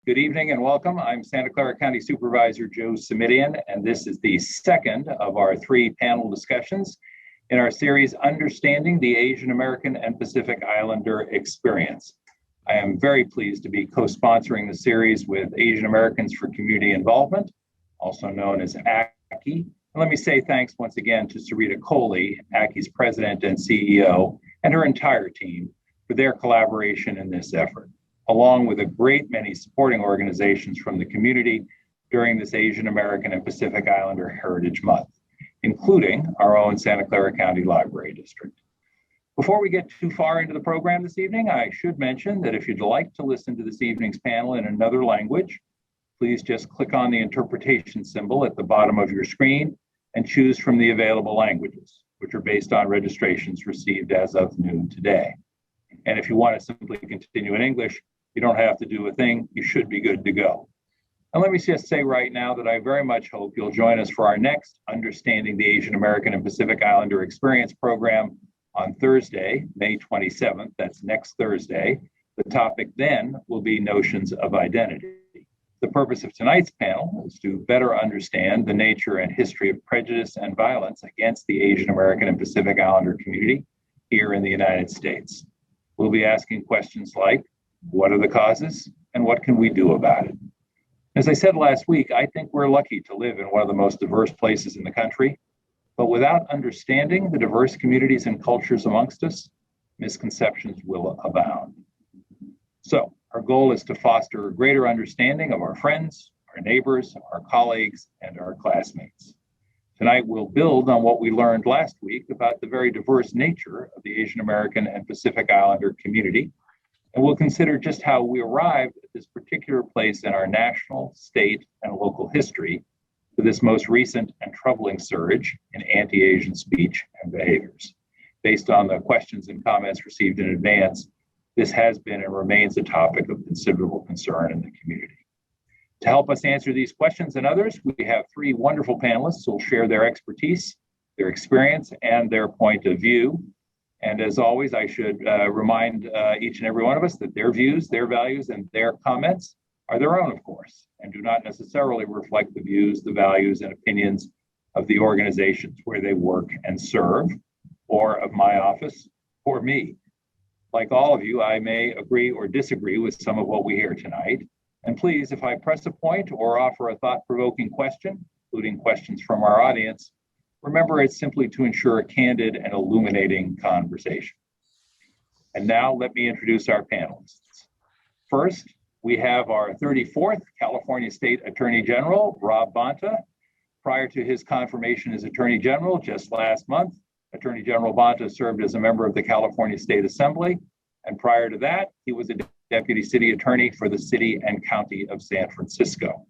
Good evening and welcome. I'm Santa Clara County Supervisor Joe Simitian, and this is the second of our 3 panel discussions in our series, Understanding the Asian American and Pacific Islander Experience. I am very pleased to be co-sponsoring the series with Asian Americans for Community Involvement, also known as AACI. And let me say thanks once again to Sarita Coley, AACI's president and CEO, and her entire team for their collaboration in this effort, along with a great many supporting organizations from the community during this Asian American and Pacific Islander Heritage Month, including our own Santa Clara County Library District. Before we get too far into the program this evening, I should mention that if you'd like to listen to this evening's panel in another language, please just click on the interpretation symbol at the bottom of your screen and choose from the available languages, which are based on registrations received as of noon today. And if you want to simply continue in English, you don't have to do a thing. You should be good to go. And let me just say right now that I very much hope you'll join us for our next Understanding the Asian American and Pacific Islander Experience program on Thursday, May 27th. That's next Thursday. The topic then will be notions of identity. The purpose of tonight's panel is to better understand the nature and history of prejudice and violence against the Asian American and Pacific Islander community here in the United States. We'll be asking questions like, what are the causes and what can we do about it? As I said last week, I think we're lucky to live in one of the most diverse places in the country, but without understanding the diverse communities and cultures amongst us, misconceptions will abound. So our goal is to foster a greater understanding of our friends, our neighbors, our colleagues, and our classmates. Tonight, we'll build on what we learned last week about the very diverse nature of the Asian American and Pacific Islander community. And we'll consider just how we arrived at this particular place in our national, state, and local history for this most recent and troubling surge in anti-Asian speech and behaviors. Based on the questions and comments received in advance, this has been and remains a topic of considerable concern in the community. To help us answer these questions and others, we have 3 wonderful panelists who will share their expertise, their experience, and their point of view. And as always, I should remind each and every one of us that their views, their values, and their comments are their own, of course, and do not necessarily reflect the views, the values, and opinions of the organizations where they work and serve, or of my office, or me. Like all of you, I may agree or disagree with some of what we hear tonight. And please, if I press a point or offer a thought-provoking question, including questions from our audience, remember, it's simply to ensure a candid and illuminating conversation. And now let me introduce our panelists. First, we have our 34th California State Attorney General, Rob Bonta. Prior to his confirmation as Attorney General just last month, Attorney General Bonta served as a member of the California State Assembly. And prior to that, he was a Deputy City Attorney for the City and County of San Francisco.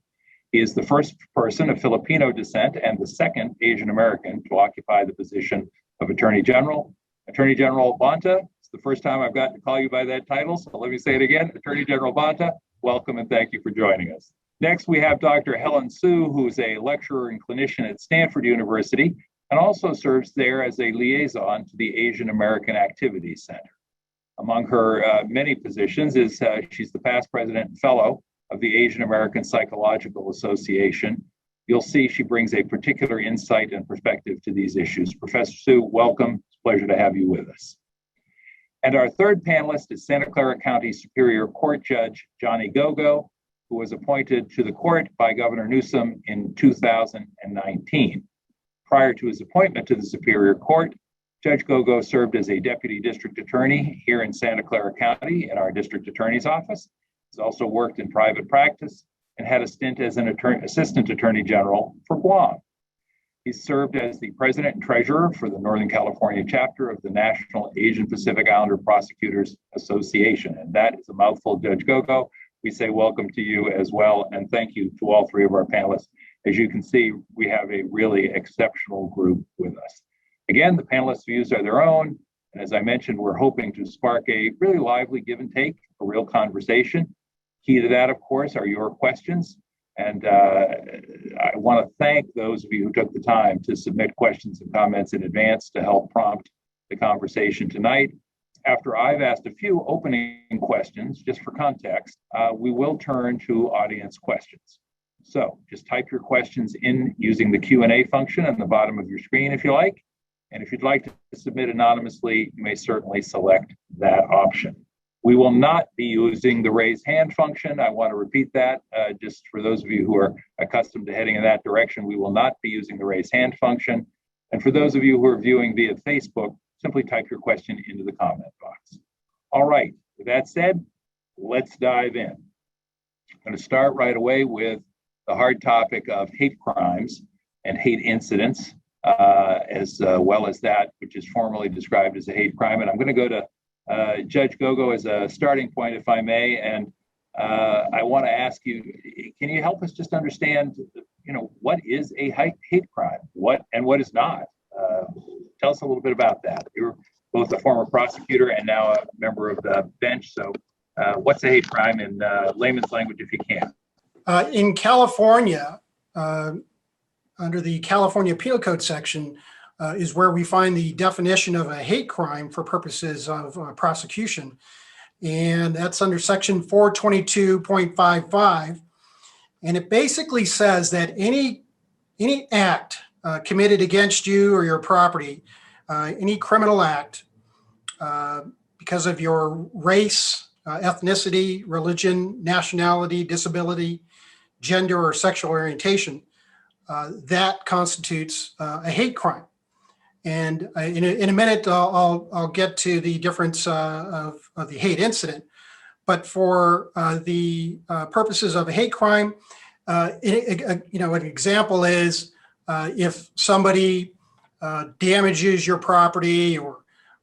He is the first person of Filipino descent and the second Asian American to occupy the position of Attorney General. Attorney General Bonta, it's the first time I've gotten to call you by that title, so let me say it again. Attorney General Bonta, welcome and thank you for joining us. Next, we have Dr. Helen Su, who's a lecturer and clinician at Stanford University and also serves there as a liaison to the Asian American Activities Center. Among her many positions is she's the past president and fellow of the Asian American Psychological Association. You'll see she brings a particular insight and perspective to these issues. Professor Su, welcome. It's a pleasure to have you with us. And our third panelist is Santa Clara County Superior Court Judge Johnny Gogo, who was appointed to the court by Governor Newsom in 2019. Prior to his appointment to the Superior Court, Judge Gogo served as a deputy district attorney here in Santa Clara County in our district attorney's office. He's also worked in private practice and had a stint as an assistant attorney general for Guam. He served as the president and treasurer for the Northern California chapter of the National Asian Pacific Islander Prosecutors Association. And that is a mouthful, Judge Gogo. We say welcome to you as well. And thank you to all 3 of our panelists. As you can see, we have a really exceptional group with us. Again, the panelists' views are their own. And as I mentioned, we're hoping to spark a really lively give and take, a real conversation. Key to that, of course, are your questions. And I want to thank those of you who took the time to submit questions and comments in advance to help prompt the conversation tonight. After I've asked a few opening questions, just for context, we will turn to audience questions. So just type your questions in using the Q&A function at the bottom of your screen if you like. And if you'd like to submit anonymously, you may certainly select that option. We will not be using the raise hand function. I want to repeat that just for those of you who are accustomed to heading in that direction. We will not be using the raise hand function. And for those of you who are viewing via Facebook, simply type your question into the comment box. All right, with that said, let's dive in. I'm going to start right away with the hard topic of hate crimes and hate incidents, as well as that which is formally described as a hate crime. And I'm going to go to Judge Gogo as a starting point, if I may. And I want to ask you, can you help us just understand, what is a hate crime? What is not? Tell us a little bit about that. You're both a former prosecutor and now a member of the bench. So what's a hate crime in layman's language, if you can? In California, under the California Penal Code section, is where we find the definition of a hate crime for purposes of prosecution. And that's under section 422.55. And it basically says that any act committed against you or your property, any criminal act, because of your race, ethnicity, religion, nationality, disability, gender, or sexual orientation, that constitutes a hate crime. And in a minute, I'll get to the difference of the hate incident. But for the purposes of a hate crime, an example is if somebody damages your property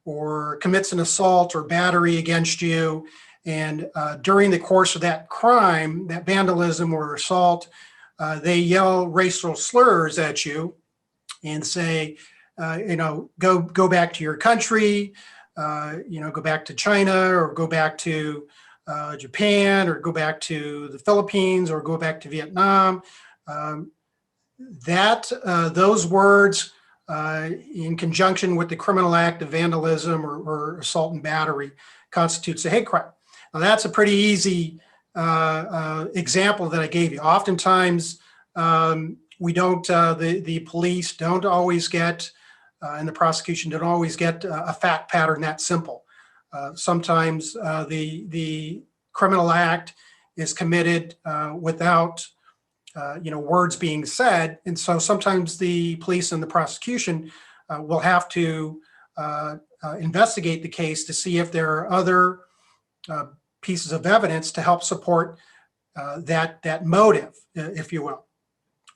or commits an assault or battery against you, and during the course of that crime, that vandalism or assault, they yell racial slurs at you and say, go back to your country, go back to China, or go back to Japan, or go back to the Philippines, or go back to Vietnam. Those words, in conjunction with the criminal act of vandalism or assault and battery, constitutes a hate crime. Now, that's a pretty easy example that I gave you. Oftentimes, the police don't always get, and the prosecution don't always get a fact pattern that simple. Sometimes the criminal act is committed without words being said. And so sometimes the police and the prosecution will have to investigate the case to see if there are other pieces of evidence to help support that motive, if you will.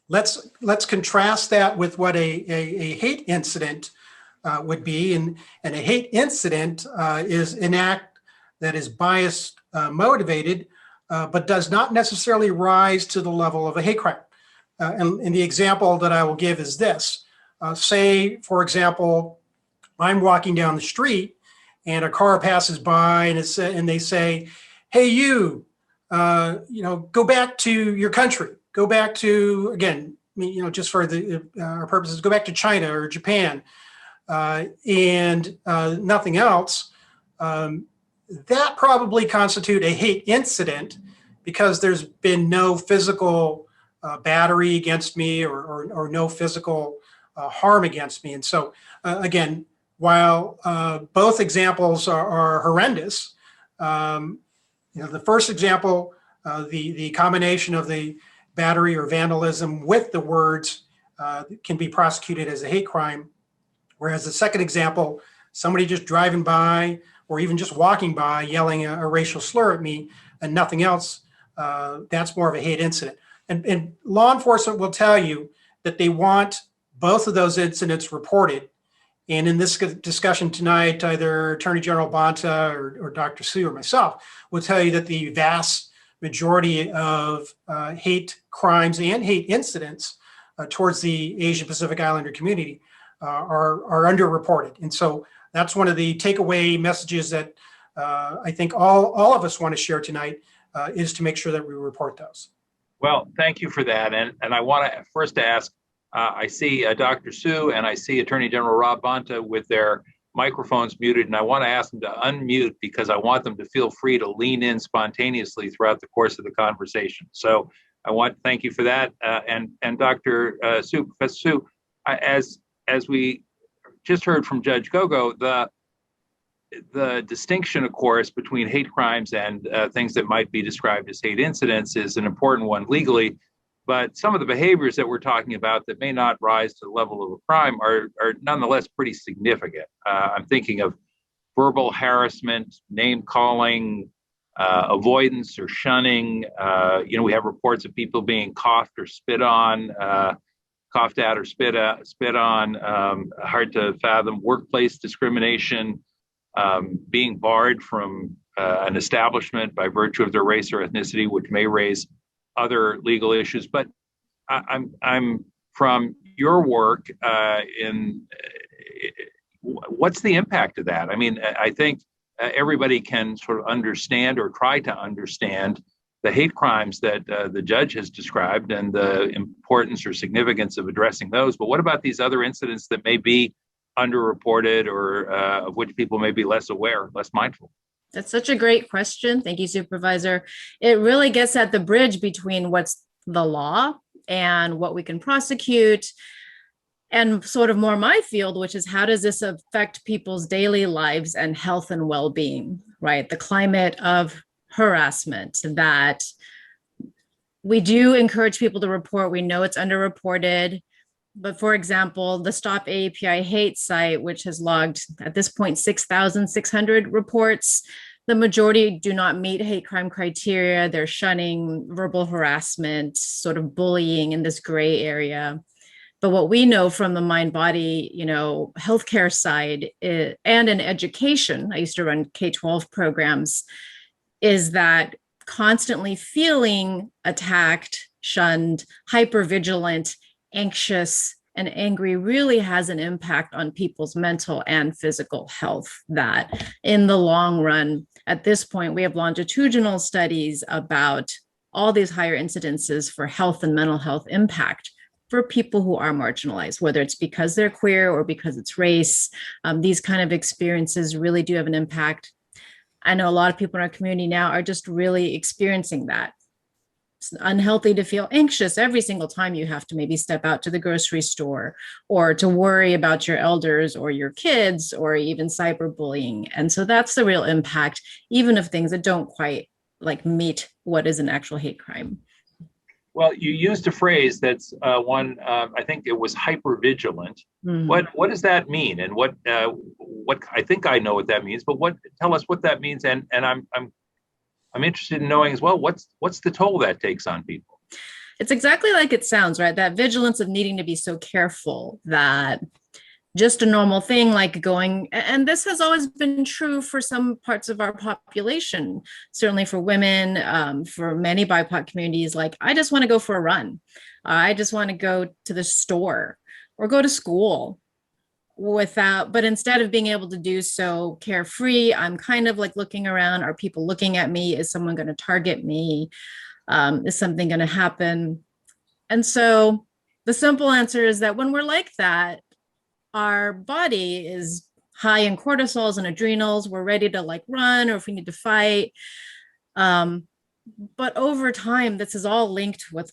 Let's contrast that with what a hate incident would be. And a hate incident is an act that is bias motivated, but does not necessarily rise to the level of a hate crime. And the example that I will give is this. Say, for example, I'm walking down the street and a car passes by and they say, hey, you, go back to your country. Go back to, again, just for our purposes, go back to China or Japan and nothing else. That probably constitute a hate incident because there's been no physical battery against me or no physical harm against me. And so, again, while both examples are horrendous, the first example, the combination of the battery or vandalism with the words can be prosecuted as a hate crime. Whereas the second example, somebody just driving by or even just walking by yelling a racial slur at me and nothing else, that's more of a hate incident. And law enforcement will tell you that they want both of those incidents reported. And in this discussion tonight, either Attorney General Bonta or Dr. Sue or myself will tell you that the vast majority of hate crimes and hate incidents towards the Asian Pacific Islander community are underreported. And so that's one of the takeaway messages that I think all of us want to share tonight is to make sure that we report those. Well, thank you for that. And I want to first ask, I see Dr. Sue and I see Attorney General Rob Bonta with their microphones muted, and I want to ask them to unmute because I want them to feel free to lean in spontaneously throughout the course of the conversation. So I want to thank you for that. And Dr. Su, Professor Su, as we just heard from Judge Gogo, the distinction, of course, between hate crimes and things that might be described as hate incidents is an important one legally. But some of the behaviors that we're talking about that may not rise to the level of a crime are nonetheless pretty significant. I'm thinking of verbal harassment, name calling, avoidance or shunning. We have reports of people being coughed or spit on, coughed at or spit on, hard to fathom. Workplace discrimination, being barred from an establishment by virtue of their race or ethnicity, which may raise other legal issues. But I'm from your work what's the impact of that? I mean, I think everybody can sort of understand or try to understand the hate crimes that the judge has described and the importance or significance of addressing those. But what about these other incidents that may be underreported or of which people may be less aware, less mindful? That's such a great question. Thank you, Supervisor. It really gets at the bridge between what's the law and what we can prosecute, and sort of more my field, which is how does this affect people's daily lives and health and well-being, right? The climate of harassment that we do encourage people to report. We know it's underreported. But for example, the Stop AAPI Hate site, which has logged at this point 6,600 reports, the majority do not meet hate crime criteria. They're shunning, verbal harassment, sort of bullying in this gray area. But what we know from the mind-body, healthcare side and in education, I used to run K-12 programs, is that constantly feeling attacked, shunned, hypervigilant, anxious, and angry really has an impact on people's mental and physical health that in the long run, at this point, we have longitudinal studies about all these higher incidences for health and mental health impact for people who are marginalized, whether it's because they're queer or because it's race. These kind of experiences really do have an impact. I know a lot of people in our community now are just really experiencing that. It's unhealthy to feel anxious every single time you have to maybe step out to the grocery store or to worry about your elders or your kids or even cyberbullying. And so that's the real impact, even of things that don't quite meet what is an actual hate crime. Well, you used a phrase that's I think it was hypervigilant. Mm-hmm. What does that mean? And what I think I know what that means, but tell us what that means. And I'm interested in knowing as well, what's the toll that takes on people? It's exactly like it sounds, right? That vigilance of needing to be so careful that just a normal thing like going, and this has always been true for some parts of our population, certainly for women, for many BIPOC communities, like I just want to go for a run. I just want to go to the store or go to school but instead of being able to do so carefree, I'm kind of looking around. Are people looking at me? Is someone going to target me? Is something going to happen? And so the simple answer is that when we're like that, our body is high in cortisols and adrenals. We're ready to run, or if we need to fight. But over time, this is all linked with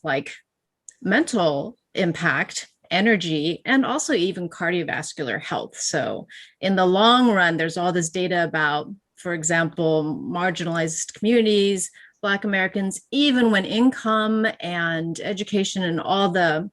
mental impact, energy, and also even cardiovascular health. So in the long run, there's all this data about, for example, marginalized communities, Black Americans, even when income and education and all the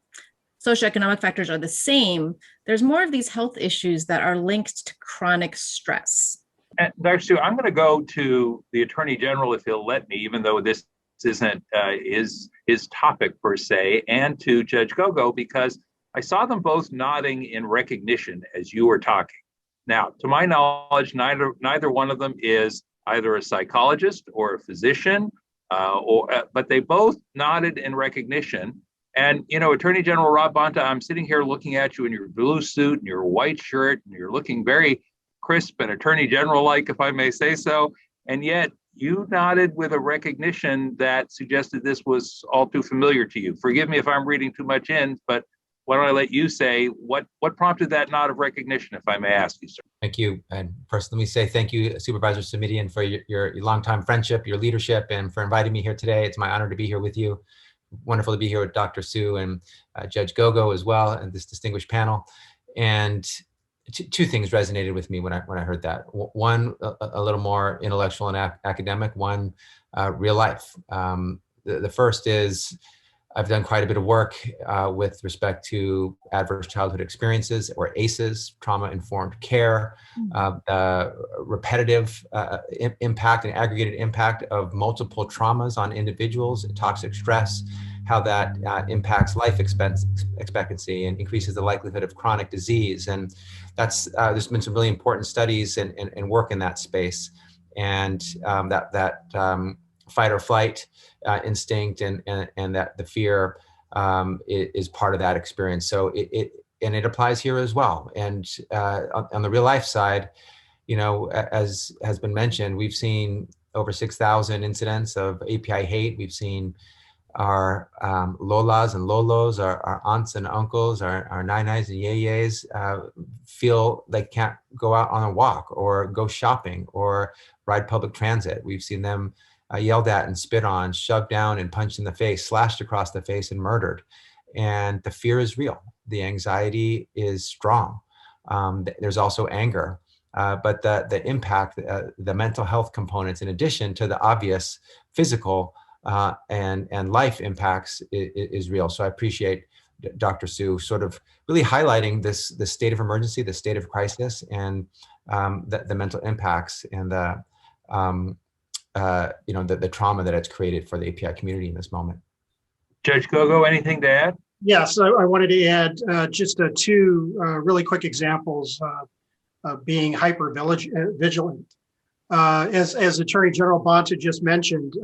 socioeconomic factors are the same, there's more of these health issues that are linked to chronic stress. And Dr. Su, I'm going to go to the Attorney General, if he'll let me, even though this isn't his topic per se, and to Judge Gogo, because I saw them both nodding in recognition as you were talking. Now, to my knowledge, neither one of them is either a psychologist or a physician, but they both nodded in recognition. And, Attorney General Rob Bonta, I'm sitting here looking at you in your blue suit and your white shirt, and you're looking very crisp and Attorney General-like, if I may say so. And yet you nodded with a recognition that suggested this was all too familiar to you. Forgive me if I'm reading too much in, but why don't I let you say what prompted that nod of recognition, if I may ask you, sir? Thank you. And first, let me say thank you, Supervisor Simitian, for your longtime friendship, your leadership, and for inviting me here today. It's my honor to be here with you. Wonderful to be here with Dr. Sue and Judge Gogo as well, and this distinguished panel. And two things resonated with me when I heard that. One, a little more intellectual and academic. One, real life. The first is, I've done quite a bit of work with respect to adverse childhood experiences, or ACEs, trauma-informed care, repetitive impact and aggregated impact of multiple traumas on individuals, toxic stress, how that impacts life expectancy and increases the likelihood of chronic disease. And that's there's been some really important studies and work in that space. And that fight or flight instinct and that the fear is part of that experience. So it applies here as well. And on the real life side, you know, as has been mentioned, we've seen over 6,000 incidents of API hate. We've seen our lolas and lolos, our aunts and uncles, our nai-nais and yay-yays feel they can't go out on a walk or go shopping or ride public transit. We've seen them yelled at and spit on, shoved down and punched in the face, slashed across the face and murdered. And the fear is real. The anxiety is strong. There's also anger, but the impact, the mental health components, in addition to the obvious physical and life impacts is real. So I appreciate Dr. Sue sort of really highlighting this state of emergency, the state of crisis, and the mental impacts and the the trauma that it's created for the API community in this moment. Judge Gogo, anything to add? Yes, I wanted to add just two really quick examples of being hyper vigilant. As Attorney General Bonta just mentioned,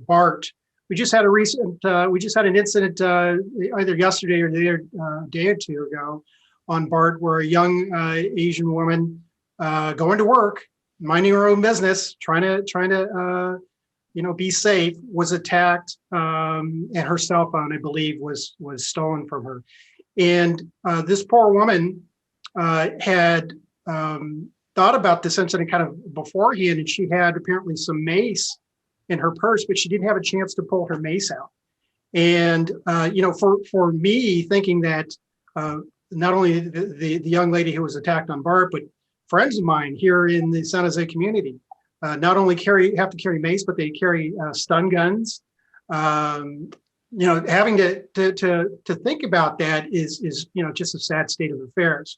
BART. We just had an incident either yesterday or the other day or two ago on BART, where a young Asian woman going to work, minding her own business, trying to be safe, was attacked, and her cell phone, I believe, was stolen from her. And this poor woman had thought about this incident kind of beforehand, and she had apparently some mace in her purse, but she didn't have a chance to pull her mace out. And for me, thinking that not only the young lady who was attacked on BART, but friends of mine here in the San Jose community not only have to carry mace, but they carry stun guns. Having to think about that is just a sad state of affairs.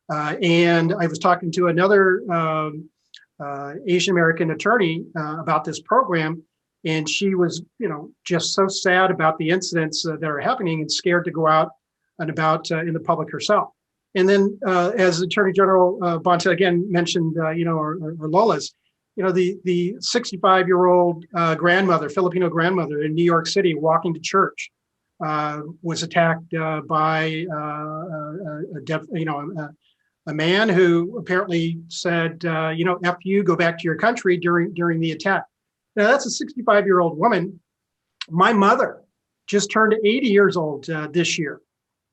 And I was talking to another Asian American attorney about this program, and she was, just so sad about the incidents that are happening and scared to go out and about in the public herself. And then, as Attorney General Bonta again mentioned, or Lola's, the 65-year-old grandmother, Filipino grandmother in New York City, walking to church, was attacked by a man who apparently said, F you, go back to your country during the attack. Now, that's a 65-year-old woman. My mother just turned 80 years old this year.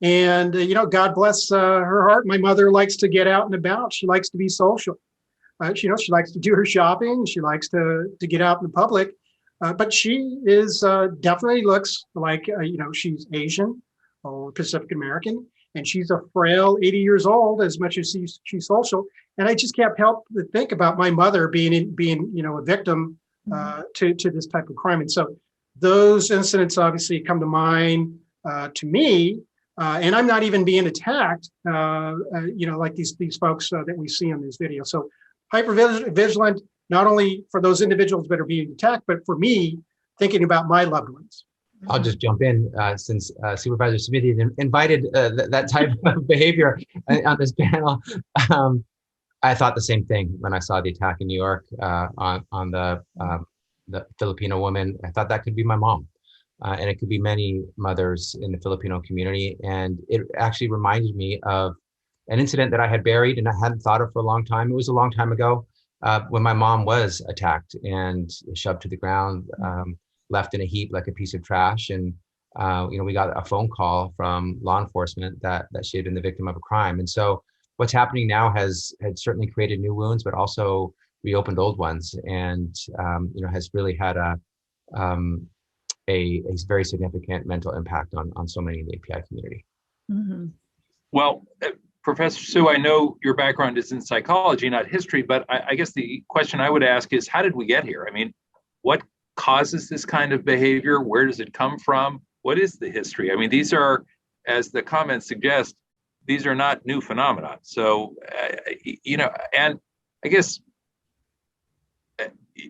And, God bless her heart. My mother likes to get out and about. She likes to be social. She likes to do her shopping. She likes to get out in the public. But she is definitely looks like, she's Asian or Pacific American. And she's a frail 80 years old, as much as she's social. And I just can't help but think about my mother being a victim to this type of crime. And so those incidents obviously come to mind to me. And I'm not even being attacked, like these folks that we see on this video. So hypervigilant, not only for those individuals that are being attacked, but for me, thinking about my loved ones. I'll just jump in since Supervisor Simitian invited that type of behavior on this panel. I thought the same thing when I saw the attack in New York on the Filipino woman. I thought that could be my mom. And it could be many mothers in the Filipino community. And it actually reminded me of an incident that I had buried and I hadn't thought of for a long time. It was a long time ago when my mom was attacked and shoved to the ground, left in a heap like a piece of trash. And we got a phone call from law enforcement that she had been the victim of a crime. And so what's happening now had certainly created new wounds, but also reopened old ones, and has really had a very significant mental impact on so many in the API community. Mm-hmm. Well, Professor Sue, I know your background is in psychology, not history, but I guess the question I would ask is, how did we get here? I mean, what causes this kind of behavior? Where does it come from? What is the history? I mean, these are, as the comments suggest, these are not new phenomena. So, and I guess,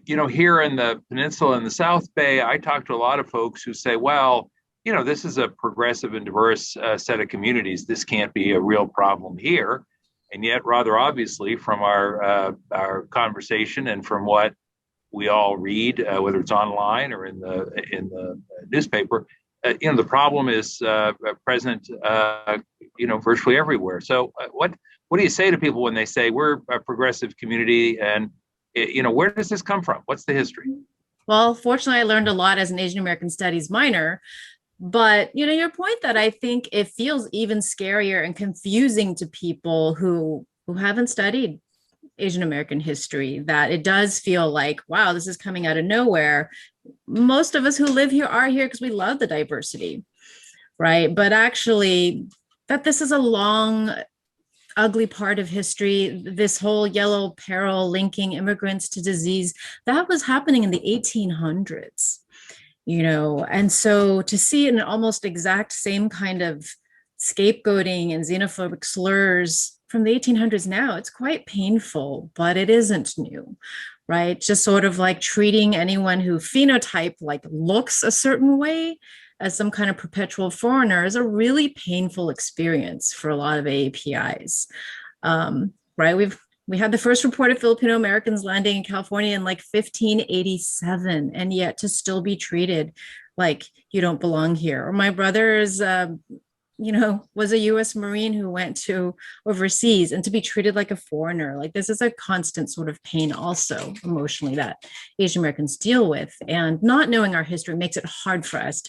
here in the peninsula in the South Bay, I talk to a lot of folks who say, well, this is a progressive and diverse set of communities. This can't be a real problem here. And yet, rather obviously, from our conversation and from what we all read, whether it's online or in the newspaper, the problem is present, virtually everywhere. So, what do you say to people when they say we're a progressive community, and where does this come from? What's the history? Well, fortunately, I learned a lot as an Asian American Studies minor. But, your point that I think it feels even scarier and confusing to people who haven't studied Asian American history, that it does feel like, wow, this is coming out of nowhere. Most of us who live here are here because we love the diversity, right? But actually, that this is a long, ugly part of history, this whole yellow peril linking immigrants to disease, that was happening in the 1800s. And so to see an almost exact same kind of scapegoating and xenophobic slurs from the 1800s now, it's quite painful, but it isn't new, right? Just sort of like treating anyone who phenotype looks a certain way as some kind of perpetual foreigner is a really painful experience for a lot of AAPIs, right? We had the first report of Filipino Americans landing in California in 1587, and yet to still be treated like you don't belong here. Or my brother is, was a U.S. Marine who went to overseas, and to be treated like a foreigner. This is a constant sort of pain also emotionally that Asian Americans deal with. And not knowing our history makes it hard for us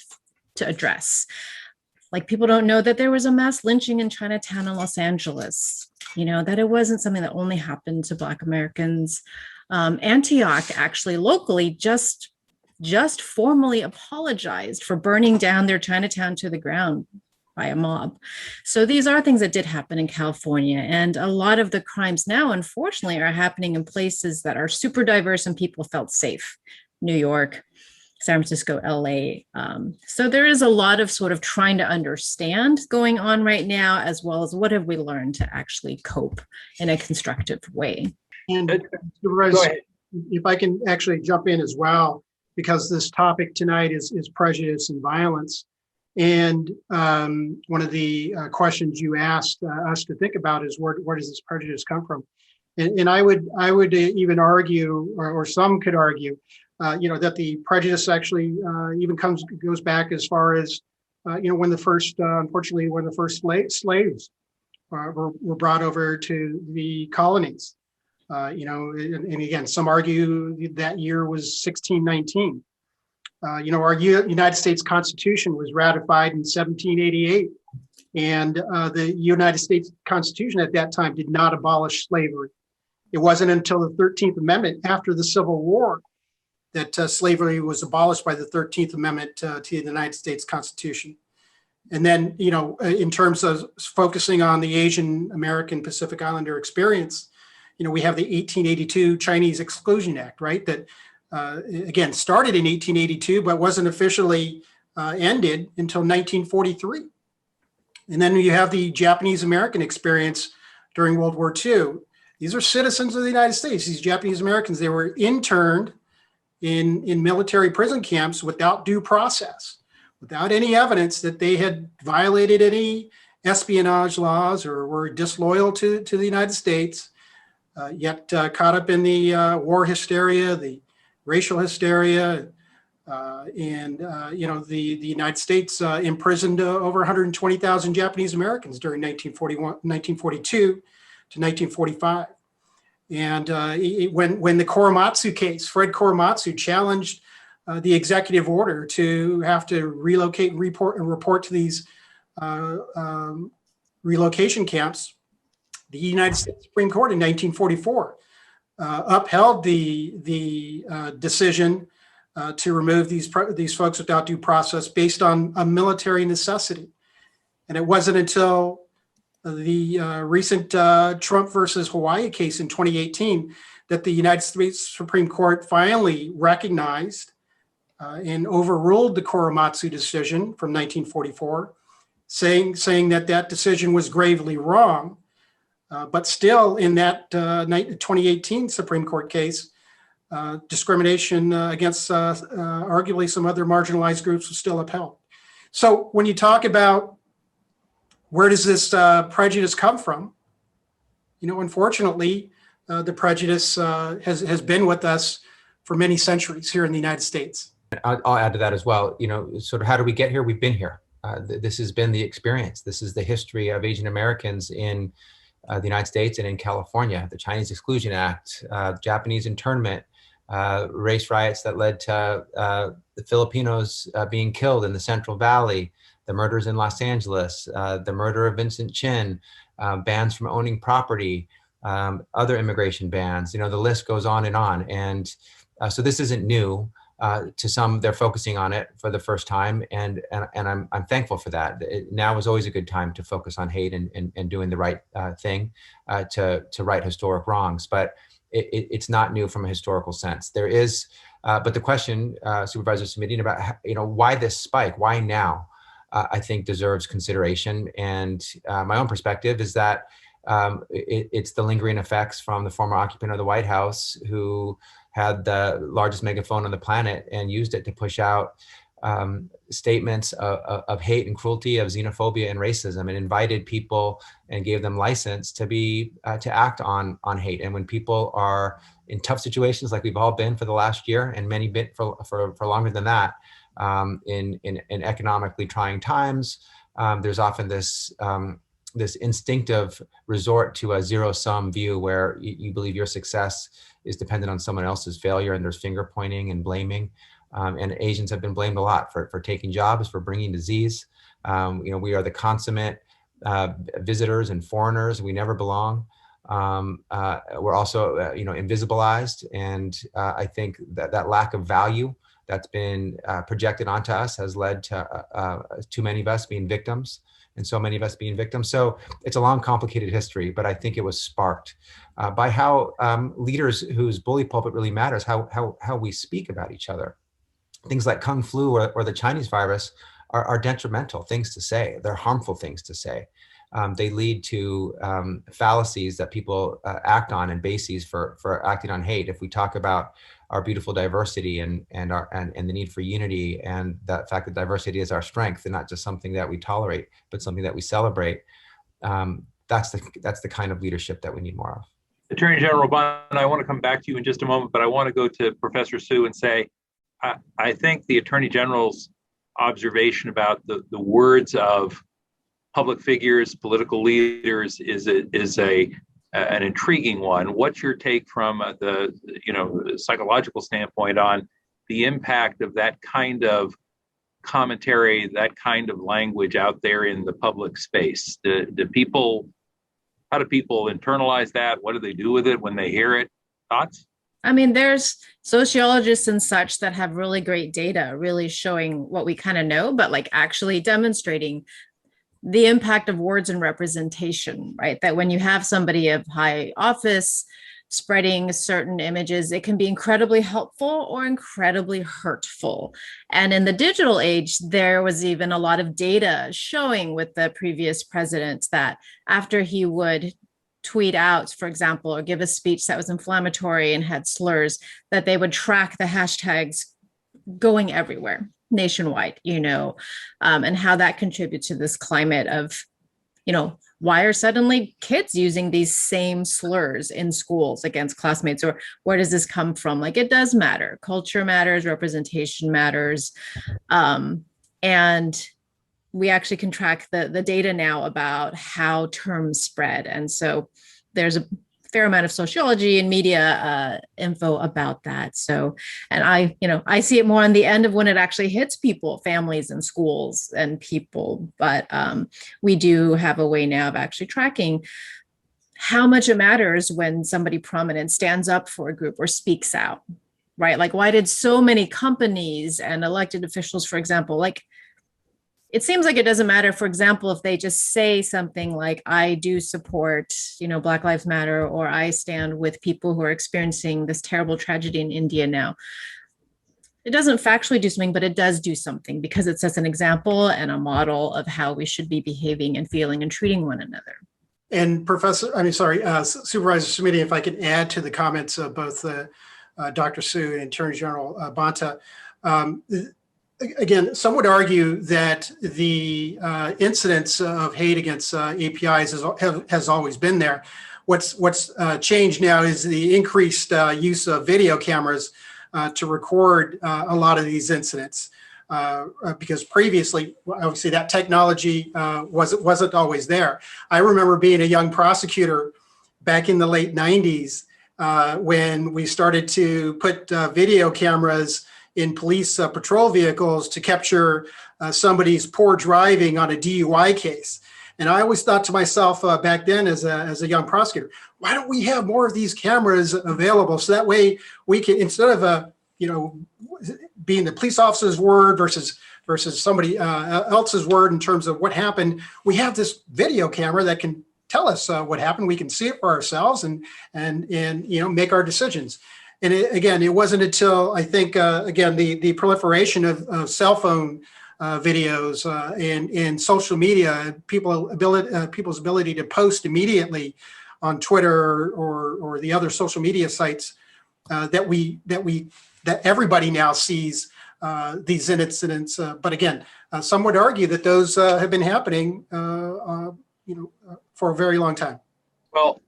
to address. People don't know that there was a mass lynching in Chinatown in Los Angeles, that it wasn't something that only happened to Black Americans. Antioch actually locally just formally apologized for burning down their Chinatown to the ground by a mob. So these are things that did happen in California. And a lot of the crimes now, unfortunately, are happening in places that are super diverse and people felt safe. New York, San Francisco, LA. So there is a lot of sort of trying to understand going on right now, as well as what have we learned to actually cope in a constructive way. And Supervisor, if I can actually jump in as well, because this topic tonight is prejudice and violence. And one of the questions you asked us to think about is where does this prejudice come from? And I would even argue, or some could argue, that the prejudice actually even goes back as far as when the first, unfortunately, when the first slaves were brought over to the colonies. And again, some argue that year was 1619. Our United States Constitution was ratified in 1788, and the United States Constitution at that time did not abolish slavery. It wasn't until the 13th Amendment after the Civil War that slavery was abolished by the 13th Amendment to the United States Constitution. And then, in terms of focusing on the Asian American Pacific Islander experience, we have the 1882 Chinese Exclusion Act, right? That, again, started in 1882, but wasn't officially ended until 1943. And then you have the Japanese American experience during World War II. These are citizens of the United States. These Japanese Americans, they were interned in military prison camps without due process, without any evidence that they had violated any espionage laws or were disloyal to the United States, yet caught up in the war hysteria, the racial hysteria, and the United States imprisoned over 120,000 Japanese Americans during 1942 to 1945. And when the Korematsu case, Fred Korematsu challenged the executive order to have to relocate and report to these relocation camps, the United States Supreme Court in 1944 upheld the decision to remove these folks without due process based on a military necessity. And it wasn't until the recent Trump versus Hawaii case in 2018 that the United States Supreme Court finally recognized and overruled the Korematsu decision from 1944, saying that decision was gravely wrong. But still, in that 2018 Supreme Court case, discrimination against arguably some other marginalized groups was still upheld. So when you talk about where does this prejudice come from, unfortunately, the prejudice has been with us for many centuries here in the United States. I'll add to that as well. Sort of how do we get here? We've been here. This has been the experience. This is the history of Asian Americans in the United States and in California. The Chinese Exclusion Act, Japanese internment, race riots that led to the Filipinos being killed in the Central Valley, the murders in Los Angeles, the murder of Vincent Chin, bans from owning property, other immigration bans. The list goes on. And so this isn't new. To some, they're focusing on it for the first time, and I'm thankful for that. Now is always a good time to focus on hate and doing the right thing to right historic wrongs. But it's not new from a historical sense. There is, but the question, Supervisor Simitian, about why this spike, why now, I think deserves consideration. And my own perspective is that it's the lingering effects from the former occupant of the White House who had the largest megaphone on the planet and used it to push out statements of hate and cruelty, of xenophobia and racism, and invited people and gave them license to act on hate. And when people are in tough situations, like we've all been for the last year, and many been for longer than that, in economically trying times, there's often this instinctive resort to a zero-sum view where you believe your success is dependent on someone else's failure, and there's finger pointing and blaming. And Asians have been blamed a lot for taking jobs, for bringing disease. We are the consummate visitors and foreigners. We never belong. We're also, invisibilized. And I think that lack of value that's been projected onto us has led to too many of us being victims. And so many of us being victims. So it's a long, complicated history, but I think it was sparked by how leaders whose bully pulpit really matters, how we speak about each other. Things like Kung Flu or the Chinese virus are detrimental things to say. They're harmful things to say. They lead to fallacies that people act on and bases for acting on hate. If we talk about our beautiful diversity and the need for unity, and the fact that diversity is our strength and not just something that we tolerate, but something that we celebrate, that's the kind of leadership that we need more of. Attorney General Bonta, I want to come back to you in just a moment, but I want to go to Professor Su and say, I think the Attorney General's observation about the words of public figures, political leaders is an intriguing one. What's your take from the psychological standpoint on the impact of that kind of commentary, that kind of language out there in the public space? How do people internalize that? What do they do with it when they hear it? Thoughts? I mean, there's sociologists and such that have really great data, really showing what we kind of know, but like actually demonstrating the impact of words and representation, right? That when you have somebody of high office spreading certain images, it can be incredibly helpful or incredibly hurtful. And in the digital age, there was even a lot of data showing with the previous president that after he would tweet out, for example, or give a speech that was inflammatory and had slurs, that they would track the hashtags going everywhere nationwide, and how that contributes to this climate of, why are suddenly kids using these same slurs in schools against classmates, or where does this come from? Like, it does matter. Culture matters, representation matters. And we actually can track the data now about how terms spread. And so there's fair amount of sociology and media info about that. So, and I see it more on the end of when it actually hits people, families and schools and people. But we do have a way now of actually tracking how much it matters when somebody prominent stands up for a group or speaks out, right? Like, why did so many companies and elected officials, for example, like, it seems like it doesn't matter, for example, if they just say something like, I do support, Black Lives Matter, or I stand with people who are experiencing this terrible tragedy in India now. It doesn't factually do something, but it does do something because it sets an example and a model of how we should be behaving and feeling and treating one another. And Supervisor Simitian, if I could add to the comments of both Dr. Su and Attorney General Bonta. Again, some would argue that the incidence of hate against APIs has always been there. What's changed now is the increased use of video cameras to record a lot of these incidents. Because previously, obviously, that technology wasn't always there. I remember being a young prosecutor back in the late 90s when we started to put video cameras in police patrol vehicles to capture somebody's poor driving on a DUI case. And I always thought to myself back then as a young prosecutor, why don't we have more of these cameras available? So that way we can, instead of, being the police officer's word versus somebody else's word in terms of what happened, we have this video camera that can tell us what happened. We can see it for ourselves and make our decisions. And it wasn't until I think, the proliferation of cell phone videos and social media, people's ability to post immediately on Twitter or the other social media sites that everybody now sees these incidents. But again, some would argue that those have been happening, for a very long time. Well,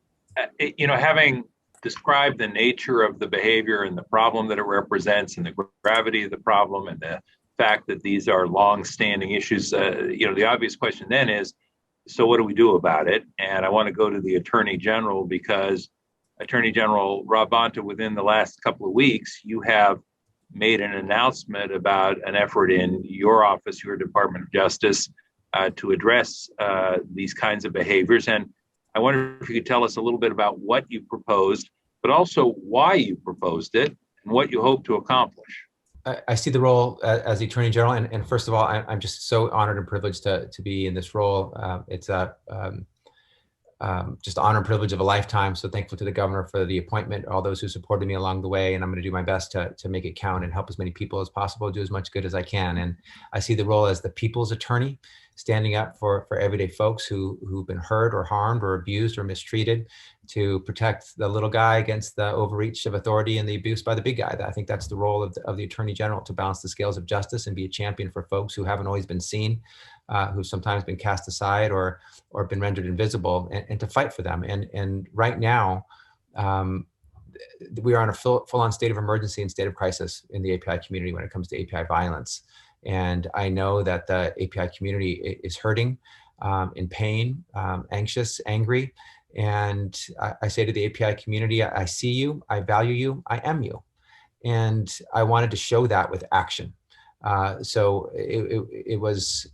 having described the nature of the behavior and the problem that it represents and the gravity of the problem and the fact that these are long-standing issues, the obvious question then is, so what do we do about it? And I want to go to the Attorney General, because Attorney General Rob Bonta, within the last couple of weeks, you have made an announcement about an effort in your office, your Department of Justice, to address these kinds of behaviors. And I wonder if you could tell us a little bit about what you proposed, but also why you proposed it and what you hope to accomplish. I see the role as the Attorney General, and first of all, I'm just so honored and privileged to be in this role. It's just honor and privilege of a lifetime. So thankful to the governor for the appointment, all those who supported me along the way, and I'm going to do my best to make it count and help as many people as possible, do as much good as I can. And I see the role as the people's attorney, standing up for everyday folks who've been hurt or harmed or abused or mistreated, to protect the little guy against the overreach of authority and the abuse by the big guy. I think that's the role of the Attorney General, to balance the scales of justice and be a champion for folks who haven't always been seen, who've sometimes been cast aside or been rendered invisible, and to fight for them. And right now, we are in a full-on state of emergency and state of crisis in the API community when it comes to API violence. And I know that the API community is hurting, in pain, anxious, angry. And I say to the API community, I see you, I value you, I am you. And I wanted to show that with action. So it was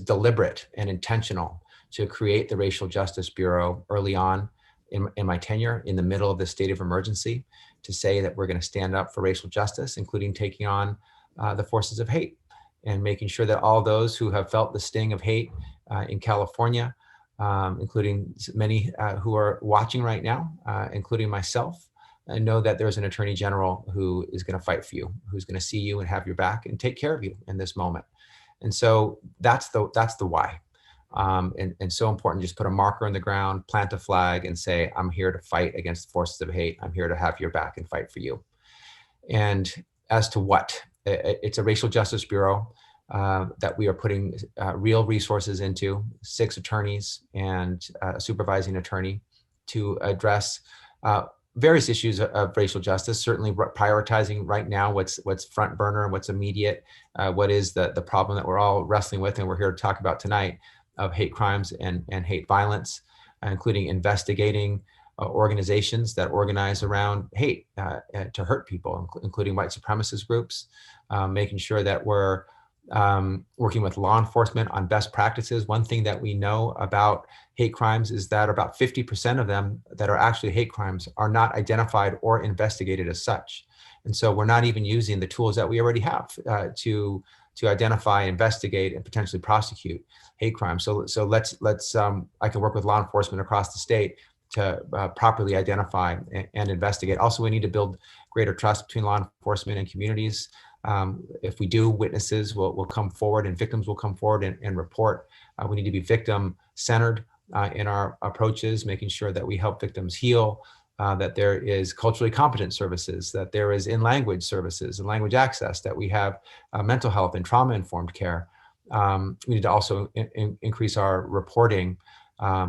deliberate and intentional to create the Racial Justice Bureau early on in my tenure, in the middle of the state of emergency, to say that we're going to stand up for racial justice, including taking on the forces of hate and making sure that all those who have felt the sting of hate in California, including many who are watching right now, including myself, know that there's an Attorney General who is going to fight for you, who's going to see you and have your back and take care of you in this moment. And so that's the why. And so important, just put a marker in the ground, plant a flag, and say, I'm here to fight against the forces of hate. I'm here to have your back and fight for you. And as to what, it's a Racial Justice Bureau that we are putting real resources into, 6 attorneys and a supervising attorney, to address various issues of racial justice, certainly prioritizing right now what's front burner and what's immediate, what is the problem that we're all wrestling with and we're here to talk about tonight, of hate crimes and hate violence, including investigating organizations that organize around hate to hurt people, including white supremacist groups, making sure that we're working with law enforcement on best practices. One thing that we know about hate crimes is that about 50% of them that are actually hate crimes are not identified or investigated as such. And so we're not even using the tools that we already have to identify, investigate, and potentially prosecute hate crimes. So let's I can work with law enforcement across the state to properly identify and investigate. Also, we need to build greater trust between law enforcement and communities. If we do, witnesses will come forward and victims will come forward and report. We need to be victim-centered in our approaches, making sure that we help victims heal, that there is culturally competent services, that there is in-language services and language access, that we have mental health and trauma-informed care. We need to also increase our reporting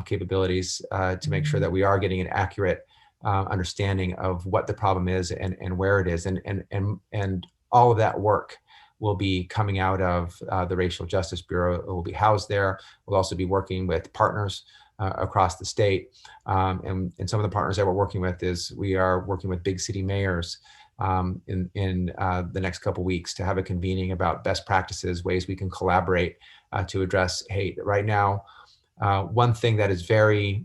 capabilities to make sure that we are getting an accurate understanding of what the problem is and where it is. And all of that work will be coming out of the Racial Justice Bureau. It will be housed there. We'll also be working with partners across the state. And some of the partners that we're working with is we are working with big city mayors in the next couple of weeks to have a convening about best practices, ways we can collaborate to address hate. Right now, one thing that is very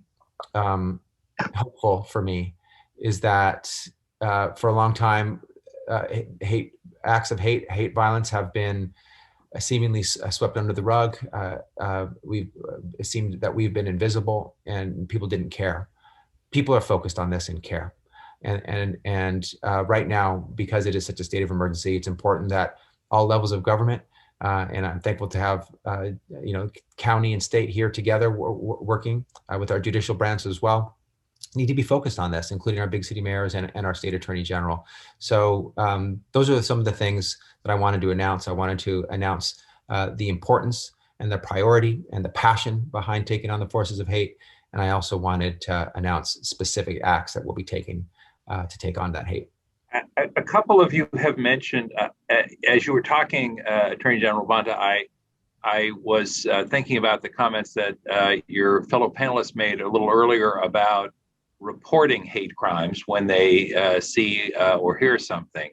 helpful for me is that for a long time, acts of hate violence have been seemingly swept under the rug. It seemed that we've been invisible and people didn't care. People are focused on this and care. And right now, because it is such a state of emergency, it's important that all levels of government, and I'm thankful to have county and state here together working with our judicial branch as well, need to be focused on this, including our big city mayors and our state attorney general. So those are some of the things that I wanted to announce. I wanted to announce the importance and the priority and the passion behind taking on the forces of hate. And I also wanted to announce specific acts that we'll be taking to take on that hate. A couple of you have mentioned, as you were talking, Attorney General Bonta, I was thinking about the comments that your fellow panelists made a little earlier about reporting hate crimes when they see or hear something.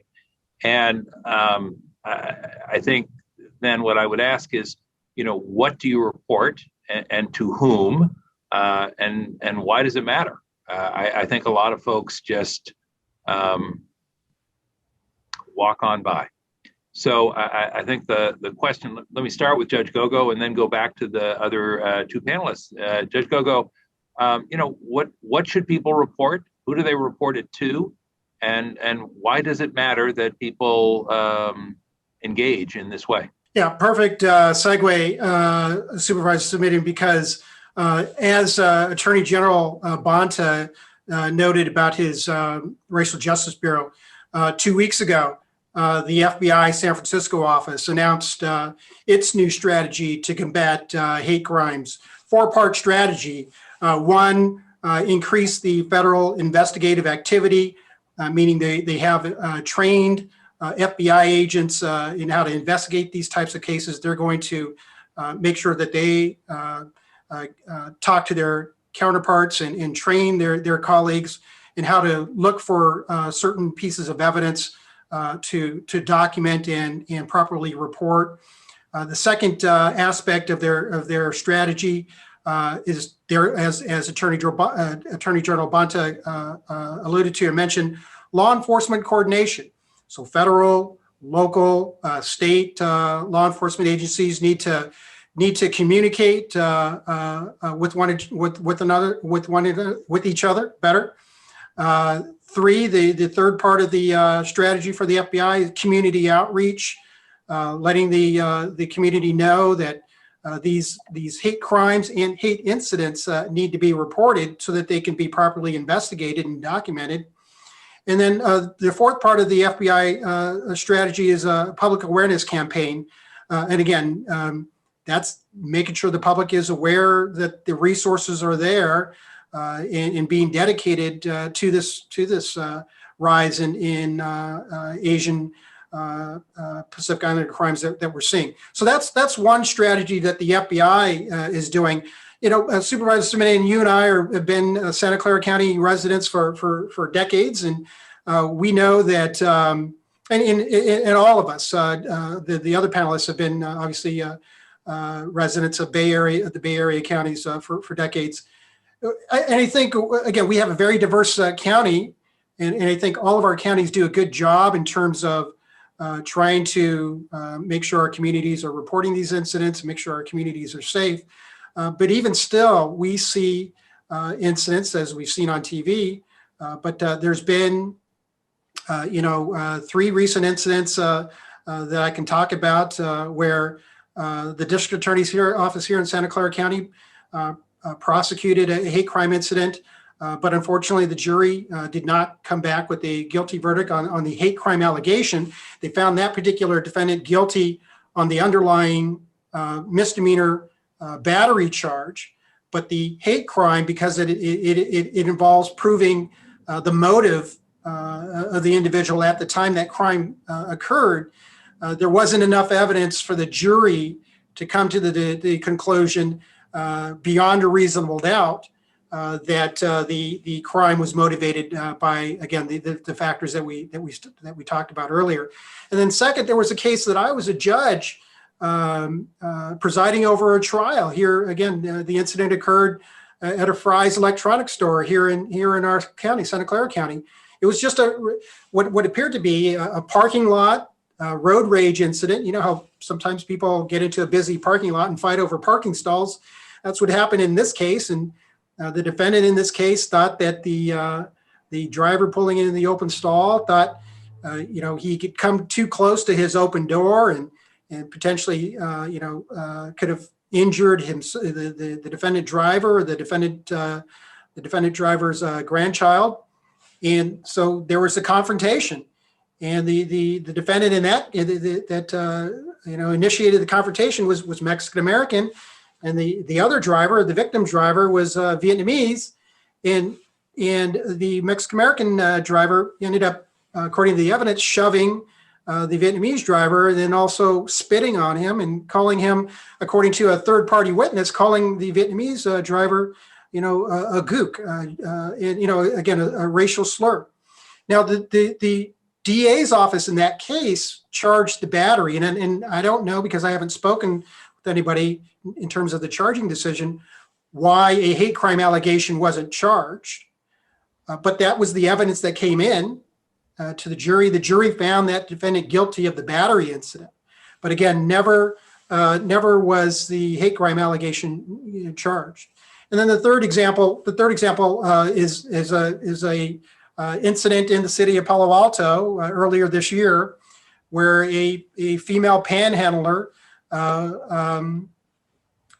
And I think then what I would ask is, what do you report and to whom and why does it matter? I think a lot of folks just walk on by. So I think the question, let me start with Judge Gogo and then go back to the other two panelists. Judge Gogo, what should people report? Who do they report it to? And why does it matter that people engage in this way? Yeah, perfect segue, Supervisor Simitian, because as Attorney General Bonta noted about his Racial Justice Bureau, 2 weeks ago, the FBI San Francisco office announced its new strategy to combat hate crimes. 4-part strategy. One, increase the federal investigative activity, meaning they have trained FBI agents in how to investigate these types of cases. They're going to make sure that they talk to their counterparts and train their colleagues in how to look for certain pieces of evidence to document and properly report. The second aspect of their strategy is there, as Attorney General Bonta alluded to and mentioned, law enforcement coordination. So federal, local, state law enforcement agencies need to communicate with each other better. 3, the third part of the strategy for the FBI is community outreach, letting the community know that these hate crimes and hate incidents need to be reported so that they can be properly investigated and documented. And then the fourth part of the FBI strategy is a public awareness campaign. And again, that's making sure the public is aware that the resources are there and being dedicated to this rise in Asian Pacific Islander crimes that we're seeing. So that's one strategy that the FBI is doing. Supervisor Simitian, you and I have been Santa Clara County residents for decades, and we know that, and all of us, the other panelists have been obviously residents of the Bay Area counties for decades. And I think, again, we have a very diverse county, and I think all of our counties do a good job in terms of trying to make sure our communities are reporting these incidents, make sure our communities are safe. But even still, we see incidents, as we've seen on TV, but there's been, 3 recent incidents that I can talk about where the district attorney's office here in Santa Clara County prosecuted a hate crime incident, but unfortunately the jury did not come back with a guilty verdict on the hate crime allegation. They found that particular defendant guilty on the underlying misdemeanor battery charge, but the hate crime, because it involves proving the motive of the individual at the time that crime occurred, there wasn't enough evidence for the jury to come to the conclusion beyond a reasonable doubt that the crime was motivated by, again, the factors that we talked about earlier. And then second, there was a case that I was a judge presiding over a trial here. Again, the incident occurred at a Fry's electronics store here in our county, Santa Clara County. It was just what appeared to be a parking lot road rage incident. You know how sometimes people get into a busy parking lot and fight over parking stalls. That's what happened in this case. And the defendant in this case thought that the driver pulling in the open stall thought, he could come too close to his open door and potentially, could have injured him, the defendant driver, or the defendant driver's grandchild. And so there was a confrontation, and the defendant in that initiated the confrontation was Mexican American, and the other driver, the victim driver, was Vietnamese, and the Mexican American driver ended up, according to the evidence, shoving the Vietnamese driver, and then also spitting on him and calling him, according to a third-party witness, calling the Vietnamese driver, a gook, and again, a racial slur. Now, the DA's office in that case charged the battery, and I don't know, because I haven't spoken with anybody in terms of the charging decision, why a hate crime allegation wasn't charged, but that was the evidence that came in to the jury. The jury found that defendant guilty of the battery incident, but again, never was the hate crime allegation charged. And then the third example is a incident in the city of Palo Alto earlier this year, where a female panhandler,